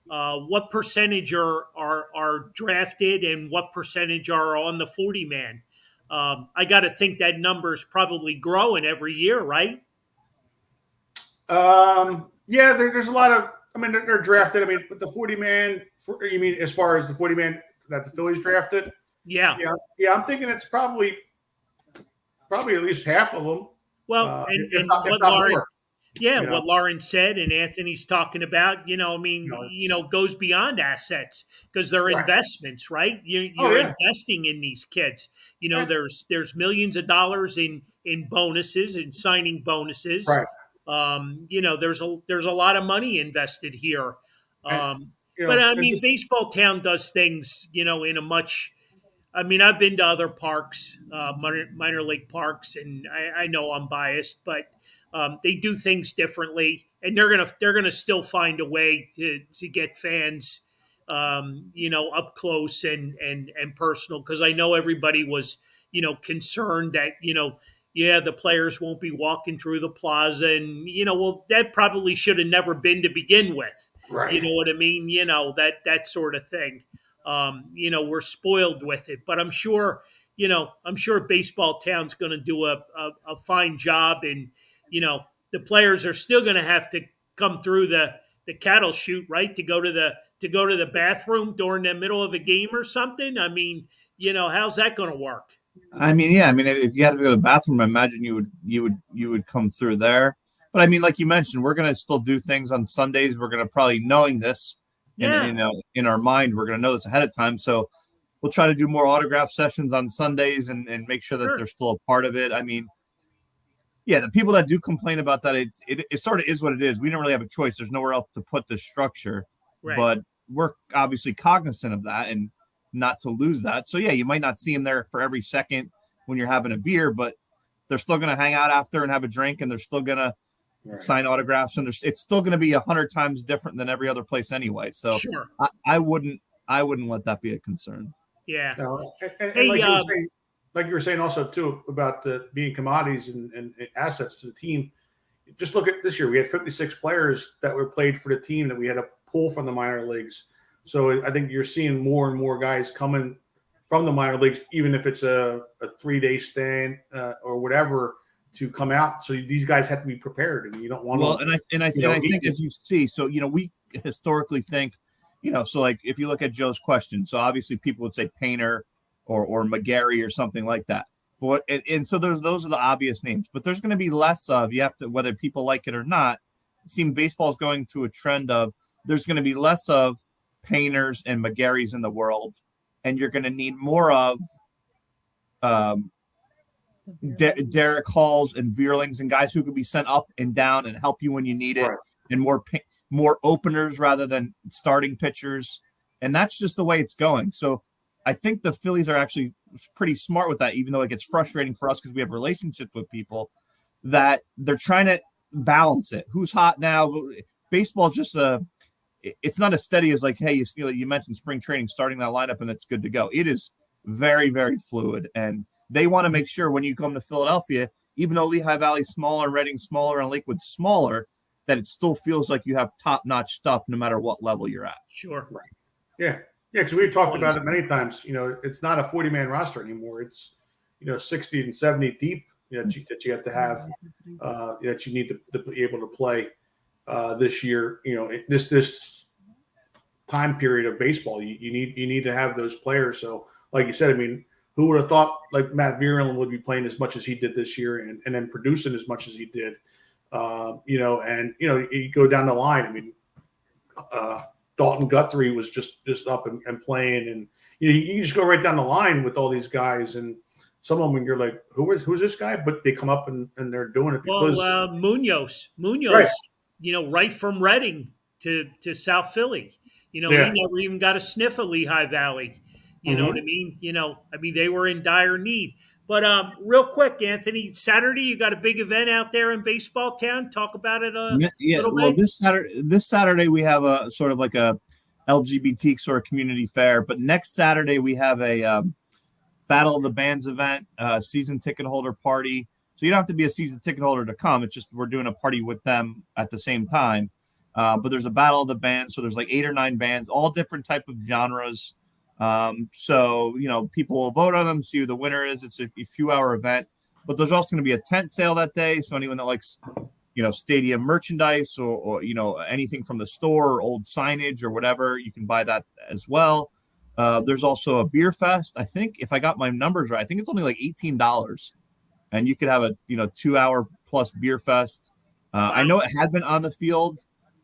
what percentage are drafted and what percentage are on the 40-man? I got to think that number is probably growing every year, right? Yeah, there's a lot of. I mean, they're drafted. I mean, but the 40-man. You mean as far as the 40-man that the Phillies drafted? Yeah. I'm thinking it's probably at least half of them. Well, what Lauren said and Anthony's talking about, goes beyond assets, because they're investments, right? You're investing in these kids. There's millions of dollars in bonuses and signing bonuses. Right. There's a lot of money invested here. But I mean, Baseball Town does things, in a much. I mean, I've been to other parks, minor league parks, and I know I'm biased, but they do things differently, and they're gonna still find a way to get fans, up close and personal. Because I know everybody was, concerned that the players won't be walking through the plaza, and that probably should have never been to begin with. Right. You know what I mean? That sort of thing. We're spoiled with it, but I'm sure Baseball Town's going to do a fine job, and the players are still going to have to come through the cattle chute, right, to go to the bathroom during the middle of a game or something. I mean, how's that going to work? I mean, yeah, I mean, if you had to go to the bathroom, I imagine you would come through there. But I mean, like you mentioned, we're going to still do things on Sundays. We're going to probably, knowing this, And Yeah. in our mind, we're going to know this ahead of time. So we'll try to do more autograph sessions on Sundays and make sure that Sure. they're still a part of it. I mean, yeah, the people that do complain about that, it sort of is what it is. We don't really have a choice. There's nowhere else to put this structure, Right. but we're obviously cognizant of that and not to lose that. So yeah, you might not see them there for every second when you're having a beer, but they're still going to hang out after and have a drink, and they're still going to sign autographs, and it's still going to be 100 times different than every other place anyway. So Sure. I wouldn't let that be a concern. Yeah. No, and Hey, like you were saying also too about the being commodities and assets to the team. Just look at this year. We had 56 players that were played for the team that we had to pull from the minor leagues. So I think you're seeing more and more guys coming from the minor leagues, even if it's a 3-day stand or whatever, to come out. So these guys have to be prepared, and you don't want well, to. And I think as you see, so we historically think, so like if you look at Joe's question, so obviously people would say Painter or McGarry or something like that. But and so those are the obvious names, but there's going to be less of, you have to, whether people like it or not. It seems baseball is going to a trend of there's going to be less of Painters and McGarrys in the world, and you're going to need more of Derek Halls and Veerlings and guys who could be sent up and down and help you when you need it, Right. and more openers rather than starting pitchers. And that's just the way it's going. So I think the Phillies are actually pretty smart with that, even though it gets frustrating for us because we have relationships with people, that they're trying to balance it. Who's hot now? Baseball just it's not as steady as like, hey, you mentioned spring training, starting that lineup and it's good to go. It is very, very fluid, and they want to make sure when you come to Philadelphia, even though Lehigh Valley's smaller, Reading's smaller, and Lakewood's smaller, that it still feels like you have top-notch stuff no matter what level you're at. Sure. Right. Yeah. Yeah, because we've talked about it many times. It's not a 40-man roster anymore. It's 60 and 70 deep. That you have to have. That you need to be able to play this year. This time period of baseball, you need to have those players. So, like you said, I mean, who would have thought like Matt Vierlin would be playing as much as he did this year, and then producing as much as he did. You go down the line. I mean, Dalton Guthrie was just up and playing, and you just go right down the line with all these guys, and some of them you're like, who's this guy? But they come up and they're doing it because Munoz, right. Right from Reading to South Philly. He never even got a sniff of Lehigh Valley. You know what I mean? They were in dire need. But real quick, Anthony, Saturday you got a big event out there in Baseball Town. Talk about it a little well, bit. This Saturday we have a sort of like a LGBT sort of community fair. But next Saturday we have a Battle of the Bands event, season ticket holder party. So you don't have to be a season ticket holder to come. It's just we're doing a party with them at the same time. But there's a Battle of the Bands. So there's like 8 or 9 bands, all different type of genres. So people will vote on them, see who the winner is. It's a few-hour event, but there's also going to be a tent sale that day. So anyone that likes, stadium merchandise or anything from the store or old signage or whatever, you can buy that as well. There's also a beer fest. I think if I got my numbers right, I think it's only like $18, and you could have a 2-hour plus beer fest. I know it had been on the field.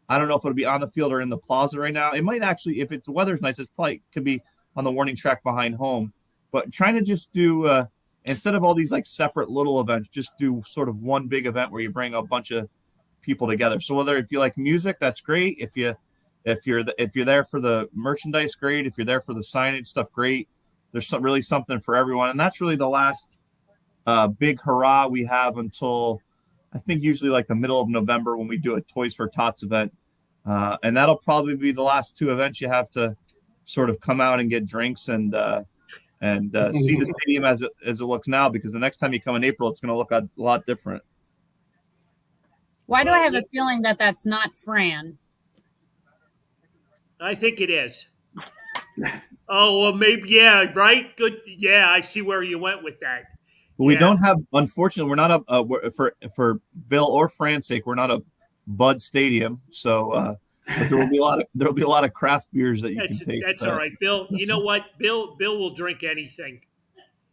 I don't know if it'll be on the field or in the plaza right now. It might actually, if the weather's nice, it's probably could be on the warning track behind home. But trying to just do instead of all these like separate little events, just do sort of one big event where you bring a bunch of people together. So if you like music, that's great. If you're there for the merchandise, great. If you're there for the signage stuff, great. There's really something for everyone, and that's really the last big hurrah we have until I think usually like the middle of November when we do a Toys for Tots event, and that'll probably be the last 2 events you have to sort of come out and get drinks and see the stadium as it looks now, because the next time you come in April, it's going to look a lot different. Why do I have a feeling that that's not Fran? I think it is. Oh, well, maybe, yeah, right? Good. Yeah, I see where you went with that. But we don't have, unfortunately, we're not for Bill or Fran's sake, we're not a Bud Stadium. So but there will be a lot of craft beers that you can take. That's all right, Bill. You know what? Bill will drink anything.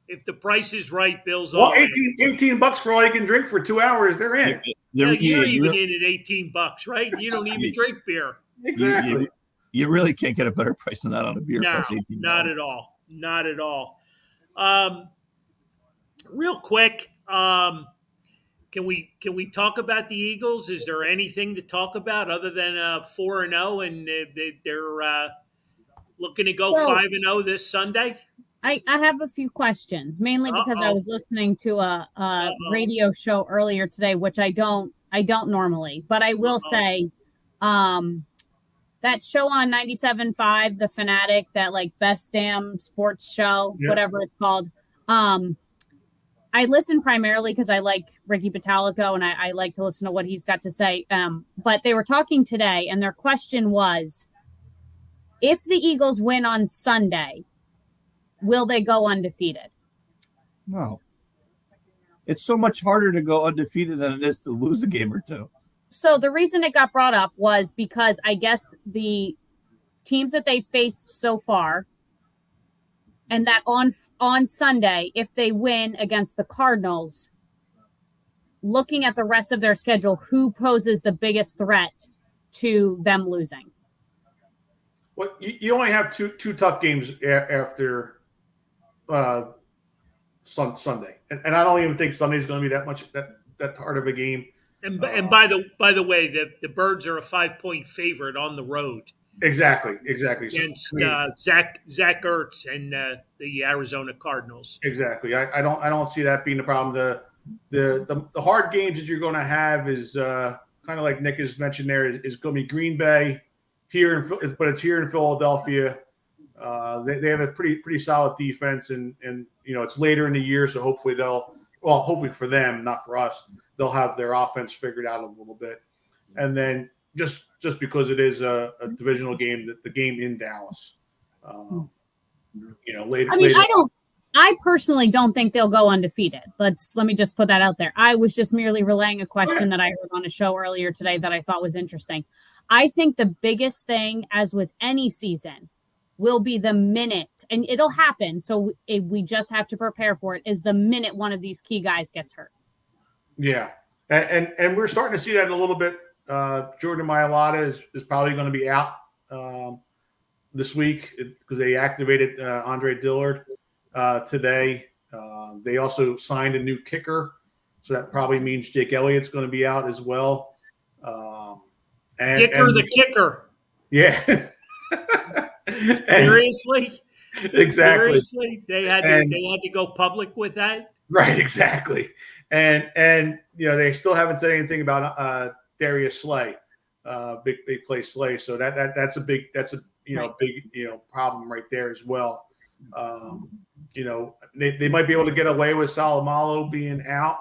If the price is right, Bill's all in. $18 for all you can drink for 2 hours. They're in. You're even in at $18, right? You don't even drink beer. Exactly. You really can't get a better price than that on a beer No, fest. 18. not at all. Not at all. Real quick, can we talk about the Eagles? Is there anything to talk about other than 4-0 and they're looking to go So 5-0 this Sunday? I have a few questions, mainly because I Uh-oh. was listening to a Uh-oh. radio show earlier today, which I don't normally, but I will Uh-oh. say, that show on 97.5, The Fanatic, that like best damn sports show, Yeah. whatever it's called. I listen primarily because I like Ricky Pitalico and I like to listen to what he's got to say. But they were talking today, and their question was, if the Eagles win on Sunday, will they go undefeated? No. It's so much harder to go undefeated than it is to lose a game or two. So the reason it got brought up was because I guess the teams that they faced so far, and that on Sunday, if they win against the Cardinals, looking at the rest of their schedule, who poses the biggest threat to them losing? Well, you only have two tough games after Sunday, and I don't even think Sunday's going to be that hard of a game. And by the way, the Birds are a 5-point favorite on the road. Exactly. Against Zach Ertz and the Arizona Cardinals. Exactly. I don't see that being the problem. The hard games that you're going to have is kind of like Nick has mentioned there is going to be Green Bay but it's here in Philadelphia. They have a pretty solid defense, and it's later in the year, so hopefully hopefully for them, not for us, they'll have their offense figured out a little bit. And then just because it is a divisional game, the game in Dallas, later. I mean, later. I personally don't think they'll go undefeated. Let me just put that out there. I was just merely relaying a question that I heard on a show earlier today that I thought was interesting. I think the biggest thing, as with any season, will be the minute, and it'll happen, so we just have to prepare for it, is the minute one of these key guys gets hurt. Yeah, and we're starting to see that a little bit. Jordan Mailata is probably going to be out this week because they activated Andre Dillard today. They also signed a new kicker, so that probably means Jake Elliott's going to be out as well. The kicker. Yeah. Seriously? Exactly. Seriously? They had to go public with that? Right, exactly. And they still haven't said anything about Darius Slay, big play Slay. So that's a big problem right there as well. They might be able to get away with Salamalo being out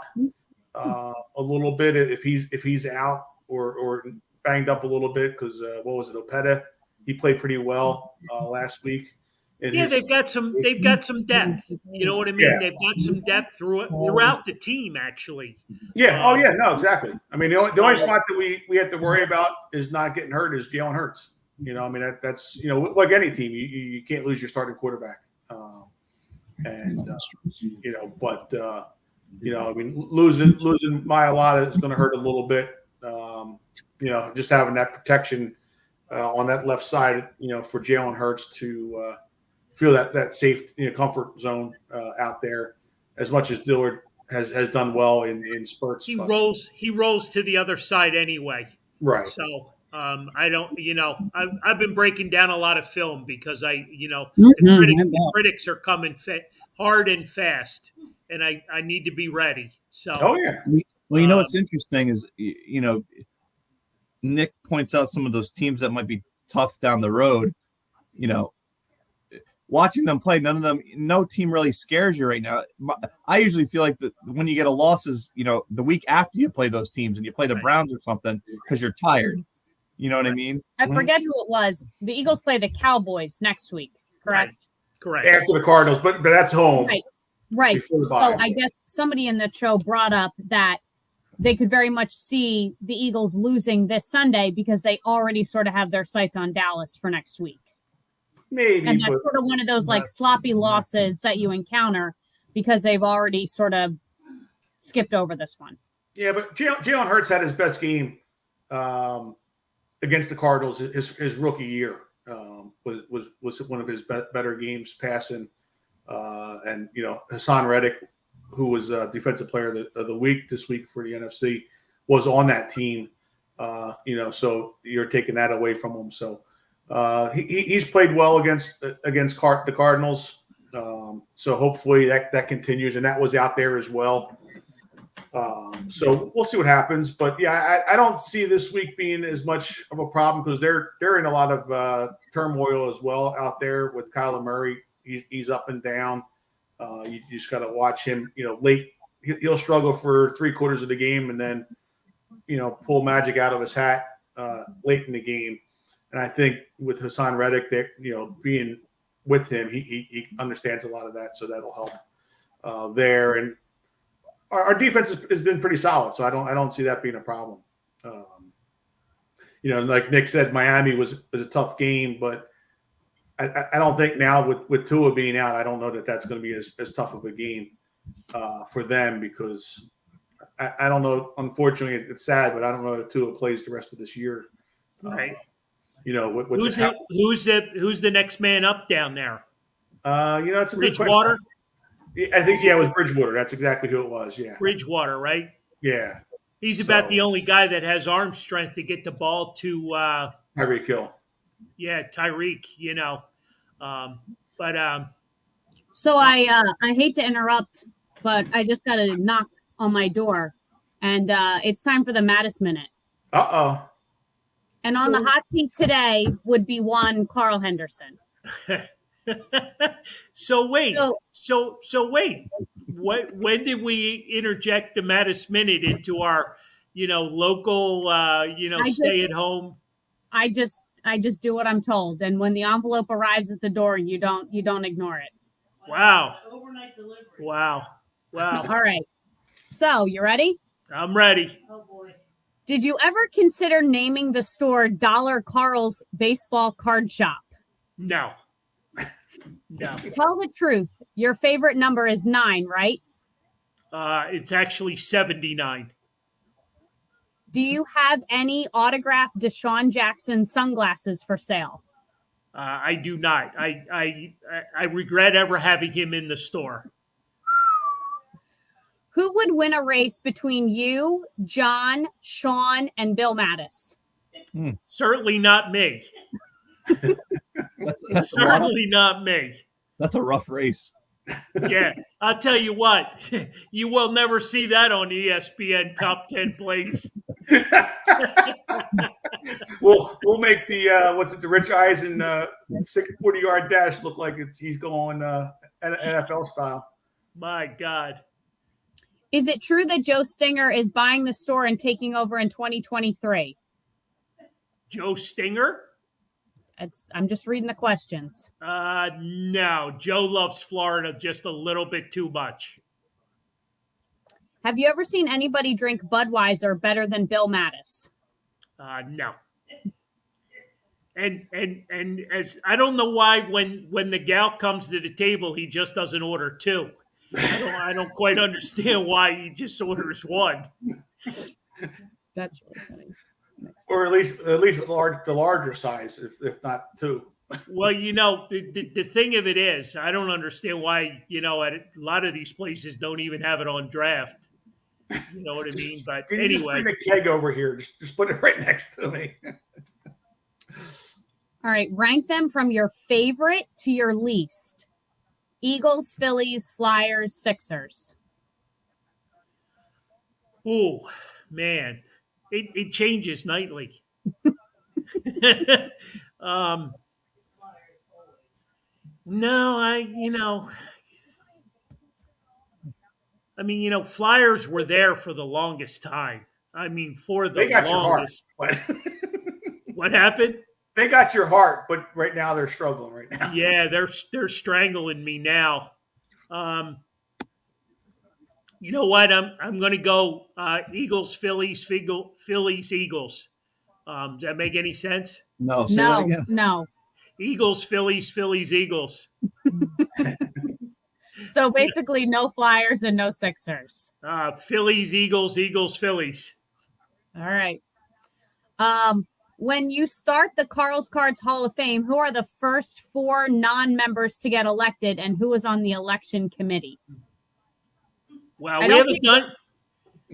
a little bit if he's out or banged up a little bit because what was it, Opeta? He played pretty well last week. They've got some depth. You know what I mean? Yeah. They've got some depth throughout the team, actually. Yeah. Oh, yeah. No, exactly. I mean, the only spot that we have to worry about is not getting hurt is Jalen Hurts. I mean, that's like any team, you can't lose your starting quarterback. I mean, losing Mailata is going to hurt a little bit. Just having that protection on that left side, for Jalen Hurts to feel that safe, comfort zone out there, as much as Dillard has done well in spurts. He rolls to the other side anyway. Right. So I don't, I've been breaking down a lot of film because the critics are coming hard and fast, and I need to be ready. So. Oh yeah. Well, what's interesting is Nick points out some of those teams that might be tough down the road. Watching them play, no team really scares you right now. I usually feel like when you get a loss is, the week after you play those teams and you play the Browns or something because you're tired. You know what I mean? I forget who it was. The Eagles play the Cowboys next week, correct? Correct. After the Cardinals, but that's home. Right. So I guess somebody in the show brought up that they could very much see the Eagles losing this Sunday because they already sort of have their sights on Dallas for next week. Maybe. And that's sort of one of those sloppy losses that you encounter because they've already sort of skipped over this one. Yeah, but Jalen Hurts had his best game against the Cardinals his rookie year. was one of his better games passing. And Hassan Reddick, who was defensive player of the week this week for the NFC, was on that team. So you're taking that away from him. So he's played well against the Cardinals. So hopefully that continues, and that was out there as well. So we'll see what happens. But yeah, I don't see this week being as much of a problem because they're in a lot of turmoil as well out there with Kyler Murray. He's up and down. You just got to watch him. Late he'll struggle for 3/4 of the game, and then pull magic out of his hat late in the game. And I think with Hassan Reddick, that being with him, he understands a lot of that, so that'll help there. And our defense has been pretty solid, so I don't see that being a problem. Like Nick said, Miami was a tough game, but I don't think now with Tua being out, I don't know that that's going to be as tough of a game for them because I don't know. Unfortunately, it's sad, but I don't know if Tua plays the rest of this year. Right. Who's the next man up down there? It's a good Bridgewater. I think it was Bridgewater. That's exactly who it was. Yeah, Bridgewater, right? Yeah. He's about the only guy that has arm strength to get the ball to Tyreek Hill. Yeah, Tyreek. So I hate to interrupt, but I just got a knock on my door, and it's time for the Mattis Minute. Uh-oh. And on the hot seat today would be one Carl Henderson. So wait. When did we interject the Mattis Minute into our, local, stay at home? I just do what I'm told, and when the envelope arrives at the door, you don't ignore it. Wow. Overnight delivery. Wow. All right. So you ready? I'm ready. Oh boy. Did you ever consider naming the store Dollar Carl's Baseball Card Shop? No. No. Tell the truth. Your favorite number is 9, right? It's actually 79. Do you have any autographed Deshaun Jackson sunglasses for sale? I do not. I regret ever having him in the store. Who would win a race between you, John, Sean, and Bill Mattis? Certainly not me. Certainly not me. That's a rough race. Yeah, I'll tell you what. You will never see that on ESPN Top 10 Plays. We'll make the Rich Eisen 40-yard dash look like he's going NFL style. My God. Is it true that Joe Stinger is buying the store and taking over in 2023? Joe Stinger? I'm just reading the questions. No. Joe loves Florida just a little bit too much. Have you ever seen anybody drink Budweiser better than Bill Mattis? No. And as I don't know why when the gal comes to the table, he just doesn't order 2. I don't quite understand why he just orders 1. That's really funny. Or at least the larger size, if not 2. Well, the thing of it is, I don't understand why, at a lot of these places don't even have it on draft. You know what I mean? But Can anyway. You just bring the keg over here. Just put it right next to me. All right. Rank them from your favorite to your least. Eagles, Phillies, Flyers, Sixers. Oh, man. It changes nightly. Flyers were there for the longest time. For the they got longest. Your heart. What happened? They got your heart, but right now they're struggling right now. Yeah, they're strangling me now. You know what? I'm going to go Eagles, Phillies, Eagles. Does that make any sense? No. No. Eagles, Phillies, Eagles. So basically no Flyers and no Sixers. Phillies, Eagles, Phillies. All right. When you start the Carl's Cards Hall of Fame, who are the first 4 non-members to get elected, and who is on the election committee? Well, I we don't haven't think done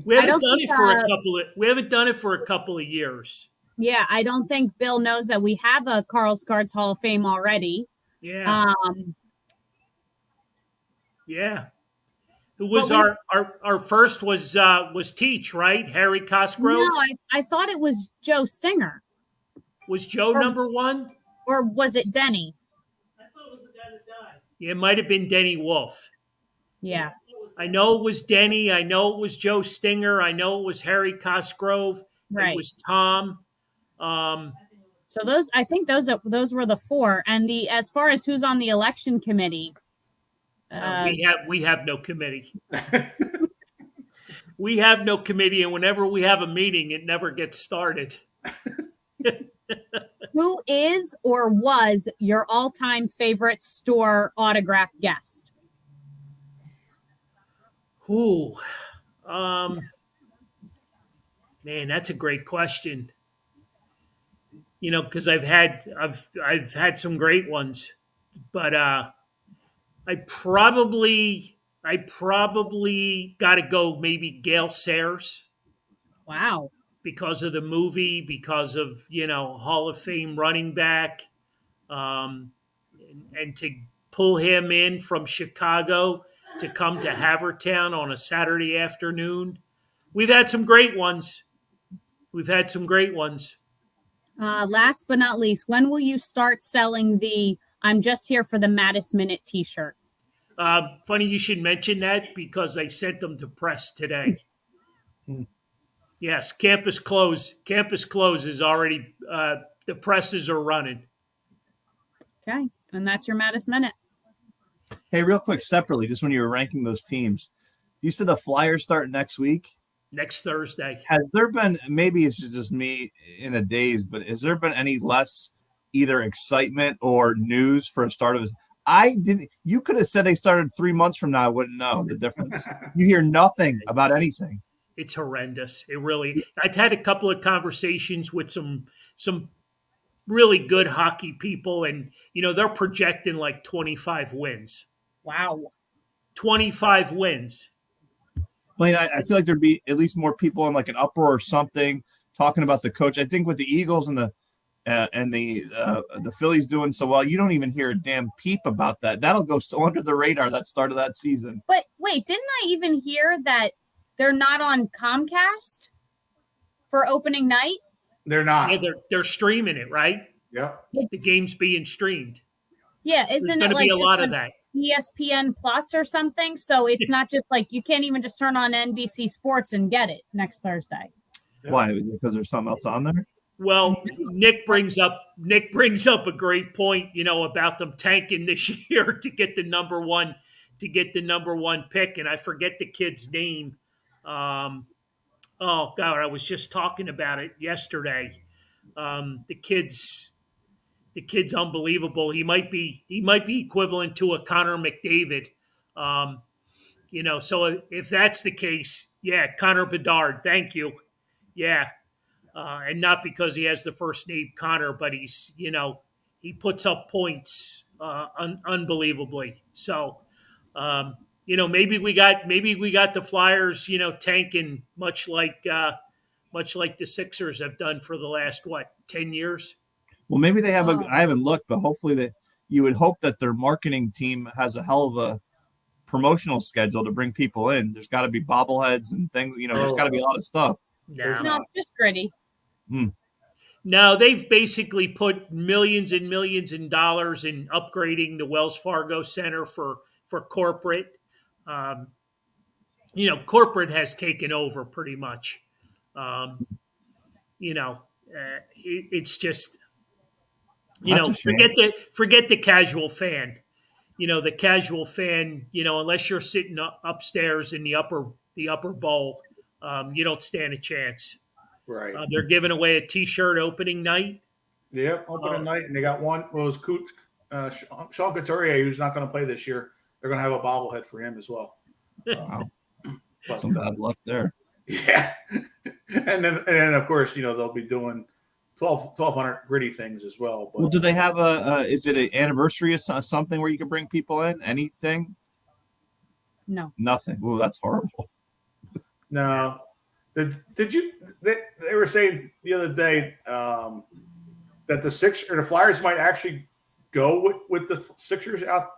we I haven't don't done think it for a couple of we haven't done it for a couple of years. yeah, I don't think Bill knows that we have a Carl's Cards Hall of Fame already. Yeah, Um, yeah. Who but was our first was Teach, right? Harry no, Cosgrove. I thought it was Joe Stinger, Was Joe or number one? or was it Denny? I thought it was the guy that died. Yeah, it might have been Denny Wolf. Yeah, I know it was Denny. I know it was Joe Stinger. I know it was Harry Cosgrove. It right. was Tom. Um, So I think those were the 4. And the as far as who's on the election committee, we have no committee. We have no committee, and whenever we have a meeting, it never gets started. who is or was your all-time favorite store autograph guest? Who? Man, that's a great question. Because I've had some great ones, but I probably got to go maybe Gail Sayers Wow. because of the movie, because of Hall of Fame running back, and to pull him in from Chicago to come to Havertown on a Saturday afternoon. We've had some great ones. Last but not least, when will you start selling the "I'm just here for the Mattis Minute" T-shirt? Funny you should mention that because I sent them to press today. Yes, campus close. Campus close is already. The presses are running. Okay, and that's your Mattis Minute. Hey, real quick, separately, just when you were ranking those teams, you said the Flyers start next week. Next Thursday. Has there been, maybe it's just me in a daze, but has there been any less either excitement or news for a start of this? You could have said they started 3 months from now. I wouldn't know the difference. You hear nothing about anything. It's horrendous. It really. I've had a couple of conversations with some really good hockey people, and they're projecting like 25 wins. Wow. 25 wins. I mean, I feel like there'd be at least more people in like an uproar or something talking about the coach. I think with the Eagles and the Phillies doing so well, you don't even hear a damn peep about that. That'll go so under the radar, that start of that season. But wait, didn't I even hear that they're not on Comcast for opening night? They're not. Yeah, they're streaming it, right? Yep. The game's being streamed. Yeah, There's isn't going it to be like a lot of that. ESPN Plus or something? So it's not just like you can't even just turn on NBC Sports and get it next Thursday. Why? Because there's something else on there? Well, Nick brings up a great point, about them tanking this year to get the number one pick, and I forget the kid's name. Oh God, I was just talking about it yesterday. The kid's unbelievable. He might be equivalent to a Connor McDavid. So if that's the case, yeah, Connor Bedard, thank you. Yeah. And not because he has the first name Connor, but he's, he puts up points unbelievably. So, maybe we got the Flyers, tanking much like the Sixers have done for the last 10 years. Well, maybe they have I haven't looked, but hopefully that you would hope that their marketing team has a hell of a promotional schedule to bring people in. There's got to be bobbleheads and things, there's got to be a lot of stuff. No, just gritty. No, they've basically put millions and millions in dollars in upgrading the Wells Fargo Center for corporate. Corporate has taken over pretty much. It's just, forget the casual fan. The casual fan, unless you're sitting upstairs in the upper bowl, you don't stand a chance. Right. They're giving away a T-shirt opening night. Yep, opening night, and they got one. Well, it was Sean Couturier, who's not going to play this year. They're going to have a bobblehead for him as well. Wow, some bad luck there. Yeah, and then of course they'll be doing 1,200 gritty things as well. But Well, do they have is it an anniversary or something where you can bring people in? Anything? No. Nothing. Oh, that's horrible. no, did you? They were saying the other day that the Flyers might actually go with the Sixers out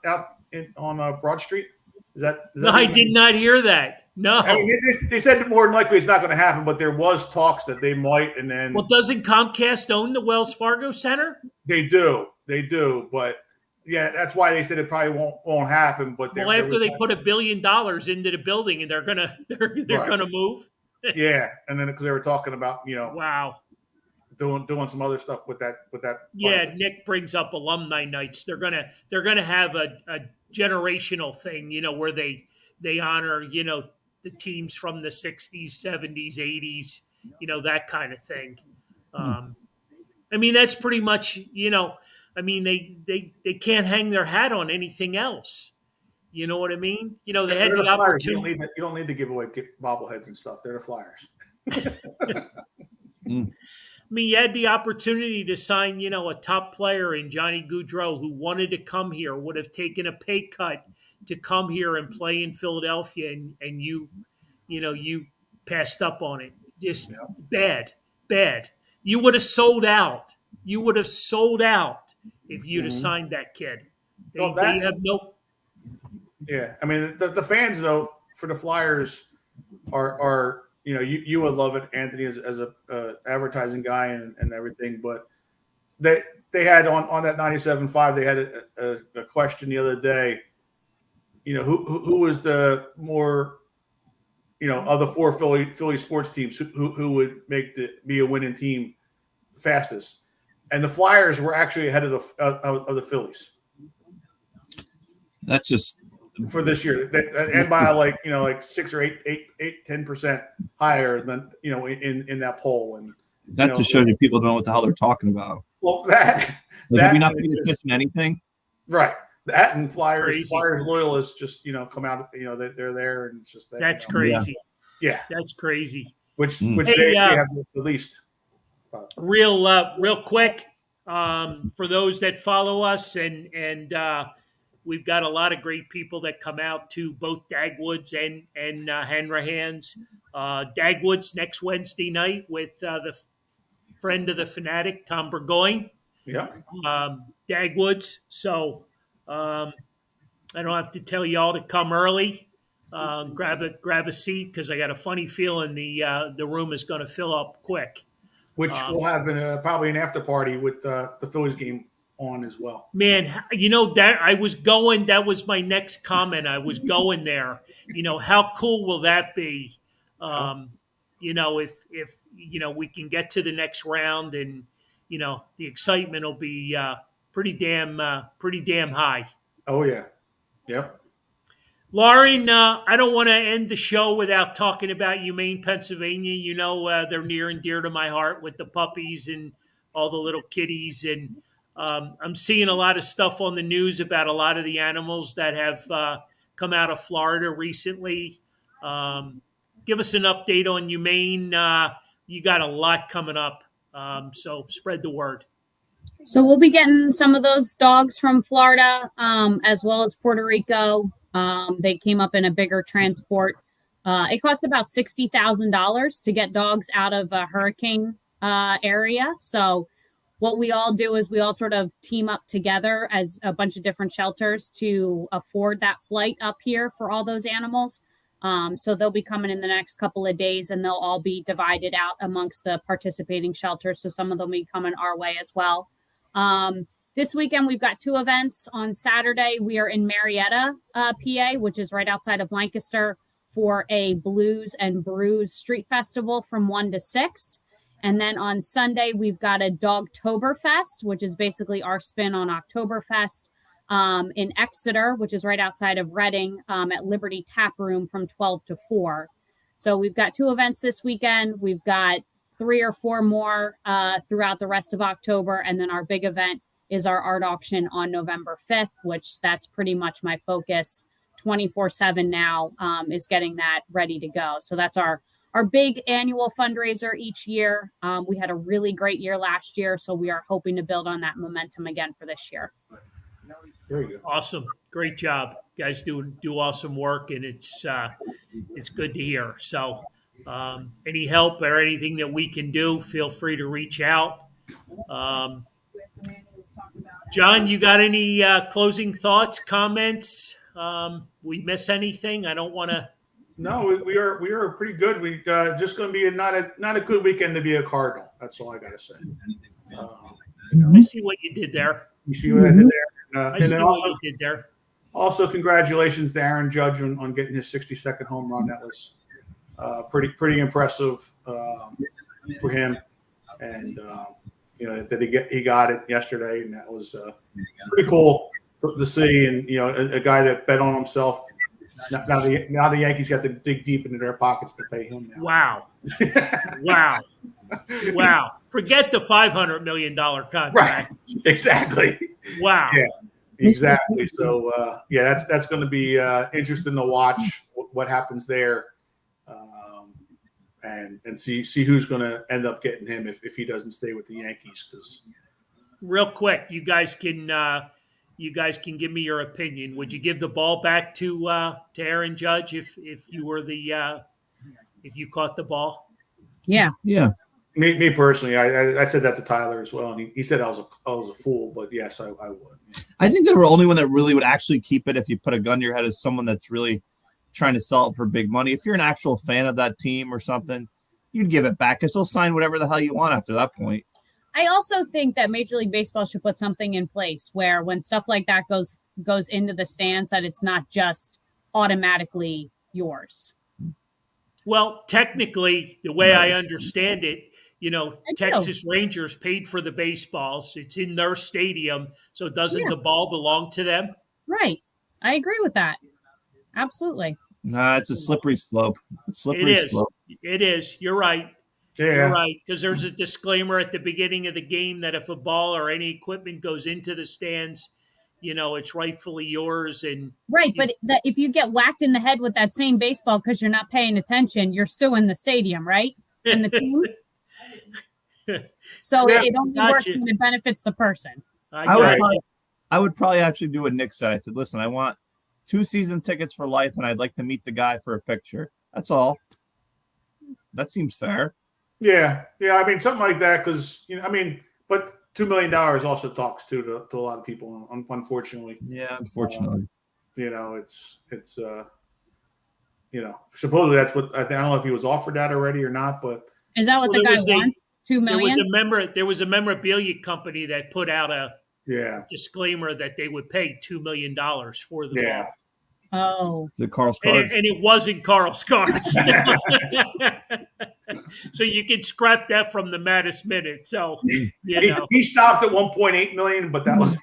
on Broad Street. Is that No, I did not hear that. No. I mean, they said more than likely it's not going to happen, but there was talks that they might, and then Well, doesn't Comcast own the Wells Fargo Center? they do, but yeah, that's why they said it probably won't happen. But Well, after they put $1 billion into the building, and they're gonna move. yeah, and then because they were talking about Wow. doing some other stuff with that Yeah, Nick brings up alumni nights. They're gonna have a generational thing, where they honor, the teams from the 60s, 70s, 80s, that kind of thing. I mean, that's pretty much, I mean, they can't hang their hat on anything else. You know what I mean? They had the Flyers. You opportunity. don't need to give away bobbleheads and stuff. They're the Flyers. I mean, you had the opportunity to sign, a top player in Johnny Gaudreau who wanted to come here, would have taken a pay cut to come here and play in Philadelphia, and you passed up on it. Just bad. You would have sold out. If you'd have signed that kid. They have no. Yeah, I mean the fans though for the Flyers are you would love it, Anthony, as a advertising guy and everything, but they had on that 97.5 they had a question the other day. Who was the more of the four Philly sports teams who would be a winning team fastest, and the Flyers were actually ahead of the Phillies. That's just for this year, and by like 6 or 10% higher than in that poll, and that just shows you people don't know what the hell they're talking about. Well, have you not paid attention to anything? Right. That and Flyers loyalists just come out. They're there, and it's just that's crazy. Yeah, that's crazy. Which they have the least. Real quick, for those that follow us, and we've got a lot of great people that come out to both Dagwoods and Hanrahan's. Dagwoods next Wednesday night with the friend of the Fanatic, Tom Burgoyne. Yeah. Dagwoods. So I don't have to tell y'all to come early. Grab a seat because I got a funny feeling the room is going to fill up quick. Which we'll have probably an after party with the Phillies game on as well. Man, that I was going. That was my next comment. I was going there. How cool will that be? If we can get to the next round, and the excitement will be pretty damn high. Oh yeah, yep. Lauren, I don't want to end the show without talking about Humane, Pennsylvania. They're near and dear to my heart with the puppies and all the little kitties. And I'm seeing a lot of stuff on the news about a lot of the animals that have come out of Florida recently. Give us an update on Humane. You got a lot coming up, so spread the word. So we'll be getting some of those dogs from Florida, as well as Puerto Rico. They came up in a bigger transport. It cost about $60,000 to get dogs out of a hurricane area. So what we all do is we all sort of team up together as a bunch of different shelters to afford that flight up here for all those animals. So they'll be coming in the next couple of days, and they'll all be divided out amongst the participating shelters. So some of them will be coming our way as well. This weekend, we've got 2 events. On Saturday, we are in Marietta, PA, which is right outside of Lancaster, for a Blues and Brews Street Festival from 1 to 6. And then on Sunday, we've got a Dogtoberfest, which is basically our spin on Oktoberfest, in Exeter, which is right outside of Reading, at Liberty Tap Room from 12 to 4. So we've got 2 events this weekend. We've got 3 or 4 more throughout the rest of October. And then our big event is our art auction on November 5th, which that's pretty much my focus 24/7 now, is getting that ready to go. So that's our our big annual fundraiser each year. We had a really great year last year, so we are hoping to build on that momentum again for this year. Very good. Awesome. Great job. You guys do awesome work, and it's good to hear. So any help or anything that we can do, feel free to reach out. John, you got any closing thoughts, comments? We miss anything? I don't want to. No, we are pretty good. We just going to be not a good weekend to be a Cardinal. That's all I got to say. I see what you did there. You see what I did there? I And see then what you did there. also, congratulations to Aaron Judge on getting his 62nd home run. That was pretty impressive for him, and that he got it yesterday, and that was pretty cool to see. And a guy that bet on himself. Now the Yankees got to dig deep into their pockets to pay him now. Wow. Forget the $500 million contract. Right. Exactly. Wow. Yeah. Exactly. So that's going to be interesting to watch what happens there, and see who's going to end up getting him if he doesn't stay with the Yankees. Because real quick, you guys can give me your opinion. Would you give the ball back to Aaron Judge if you were if you caught the ball? Yeah. Me personally, I said that to Tyler as well, and he said I was a fool, but yes, I would. I think the only one that really would actually keep it if you put a gun to your head is someone that's really trying to sell it for big money. If you're an actual fan of that team or something, you'd give it back because they'll sign whatever the hell you want after that point. I also think that Major League Baseball should put something in place where when stuff like that goes into the stands, that it's not just automatically yours. Well, technically, the way I understand it, Texas Rangers paid for the baseballs. It's in their stadium, so doesn't the ball belong to them? Right. I agree with that. Absolutely. Nah, it's a slippery slope. It is. You're right. Yeah. You're right, because there's a disclaimer at the beginning of the game that if a ball or any equipment goes into the stands, it's rightfully yours. And right, but if you get whacked in the head with that same baseball because you're not paying attention, you're suing the stadium, right? And the team. So it only works when it benefits the person. I would probably actually do what Nick said. I said, listen, I want 2 season tickets for life, and I'd like to meet the guy for a picture. That's all. That seems fair. Yeah. I mean, something like that, because but $2 million also talks to a lot of people, unfortunately. Yeah, unfortunately. It's supposedly that's what I don't know if he was offered that already or not, but is that what the guy wants? $2 million. There was a memorabilia company that put out a disclaimer that they would pay $2 million for the ball. Oh, the Carl's cards, and it wasn't Carl's cards. So you can scrap that from the Mattis Minute. So he stopped at 1.8 million, but that was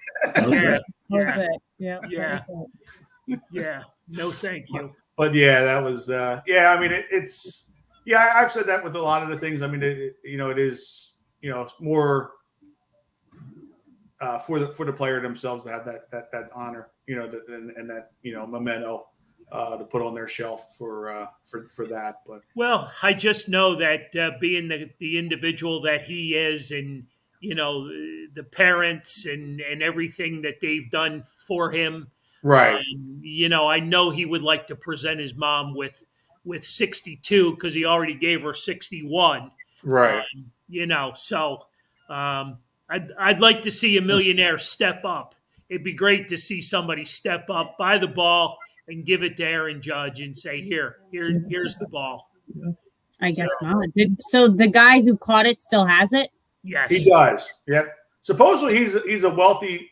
yeah. No, thank you. But that was I mean it's I've said that with a lot of the things. I mean it is more for the player themselves to have that honor, and that memento to put on their shelf for that. But I just know that being the individual that he is, and the parents and everything that they've done for him, right? I know he would like to present his mom with 62 because he already gave her 61, right? So. I'd like to see a millionaire step up. It'd be great to see somebody step up, buy the ball, and give it to Aaron Judge and say, here's the ball. I guess not. So the guy who caught it still has it? Yes. He does. Yep. Supposedly he's a wealthy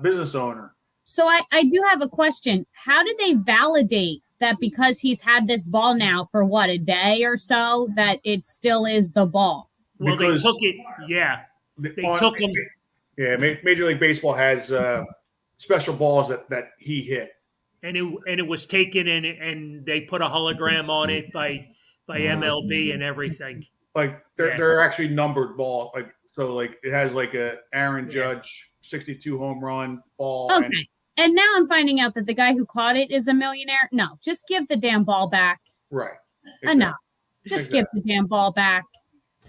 business owner. So I do have a question. How did they validate that because he's had this ball now for a day or so that it still is the ball? Well, they took it. Yeah. They took him. Yeah, Major League Baseball has special balls that he hit, and it was taken and they put a hologram on it by MLB and everything. Like they're actually numbered balls. Like it has like a Aaron Judge 62 home run ball. Okay, and now I'm finding out that the guy who caught it is a millionaire. No, just give the damn ball back. Right. Exactly. Enough. Just give the damn ball back.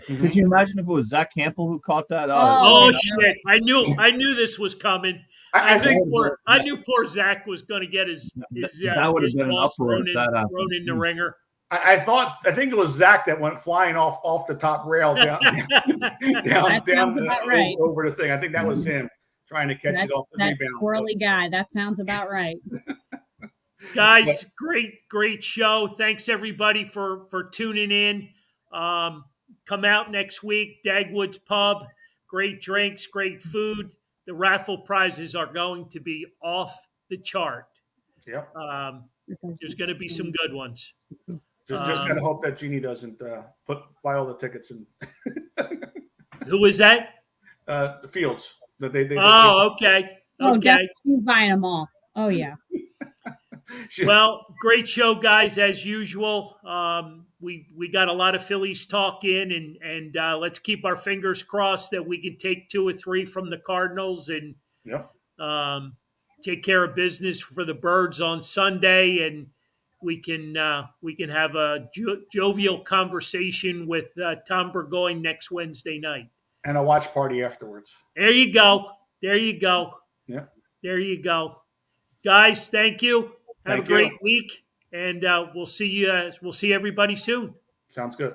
Could you imagine if it was Zach Campbell who caught that? Oh, Oh shit! I knew this was coming. I knew poor Zach was going to get his that would have been an balls uproar if that happened. thrown in the ringer. I think it was Zach that went flying off the top rail down right. over the thing. I think that was him trying to catch it off the that rebound. squirrely guy. That sounds about right. Guys, great show. Thanks everybody for tuning in. Come out next week, Dagwood's Pub. Great drinks, great food. The raffle prizes are going to be off the chart. Yep. There's going to be some good ones. Just gotta hope that Jeannie doesn't buy all the tickets in. Who is that? The Fields. Okay. Oh, Okay. definitely buying them all. Oh yeah. Well, great show, guys, as usual. We got a lot of Phillies talk in, and let's keep our fingers crossed that we can take 2 or 3 from the Cardinals and take care of business for the Birds on Sunday, and we can have a jovial conversation with Tom Burgoyne next Wednesday night. And a watch party afterwards. There you go. Yeah. There you go. Guys, thank you. Have Thank a great you. week, and we'll see you. We'll see everybody soon. Sounds good.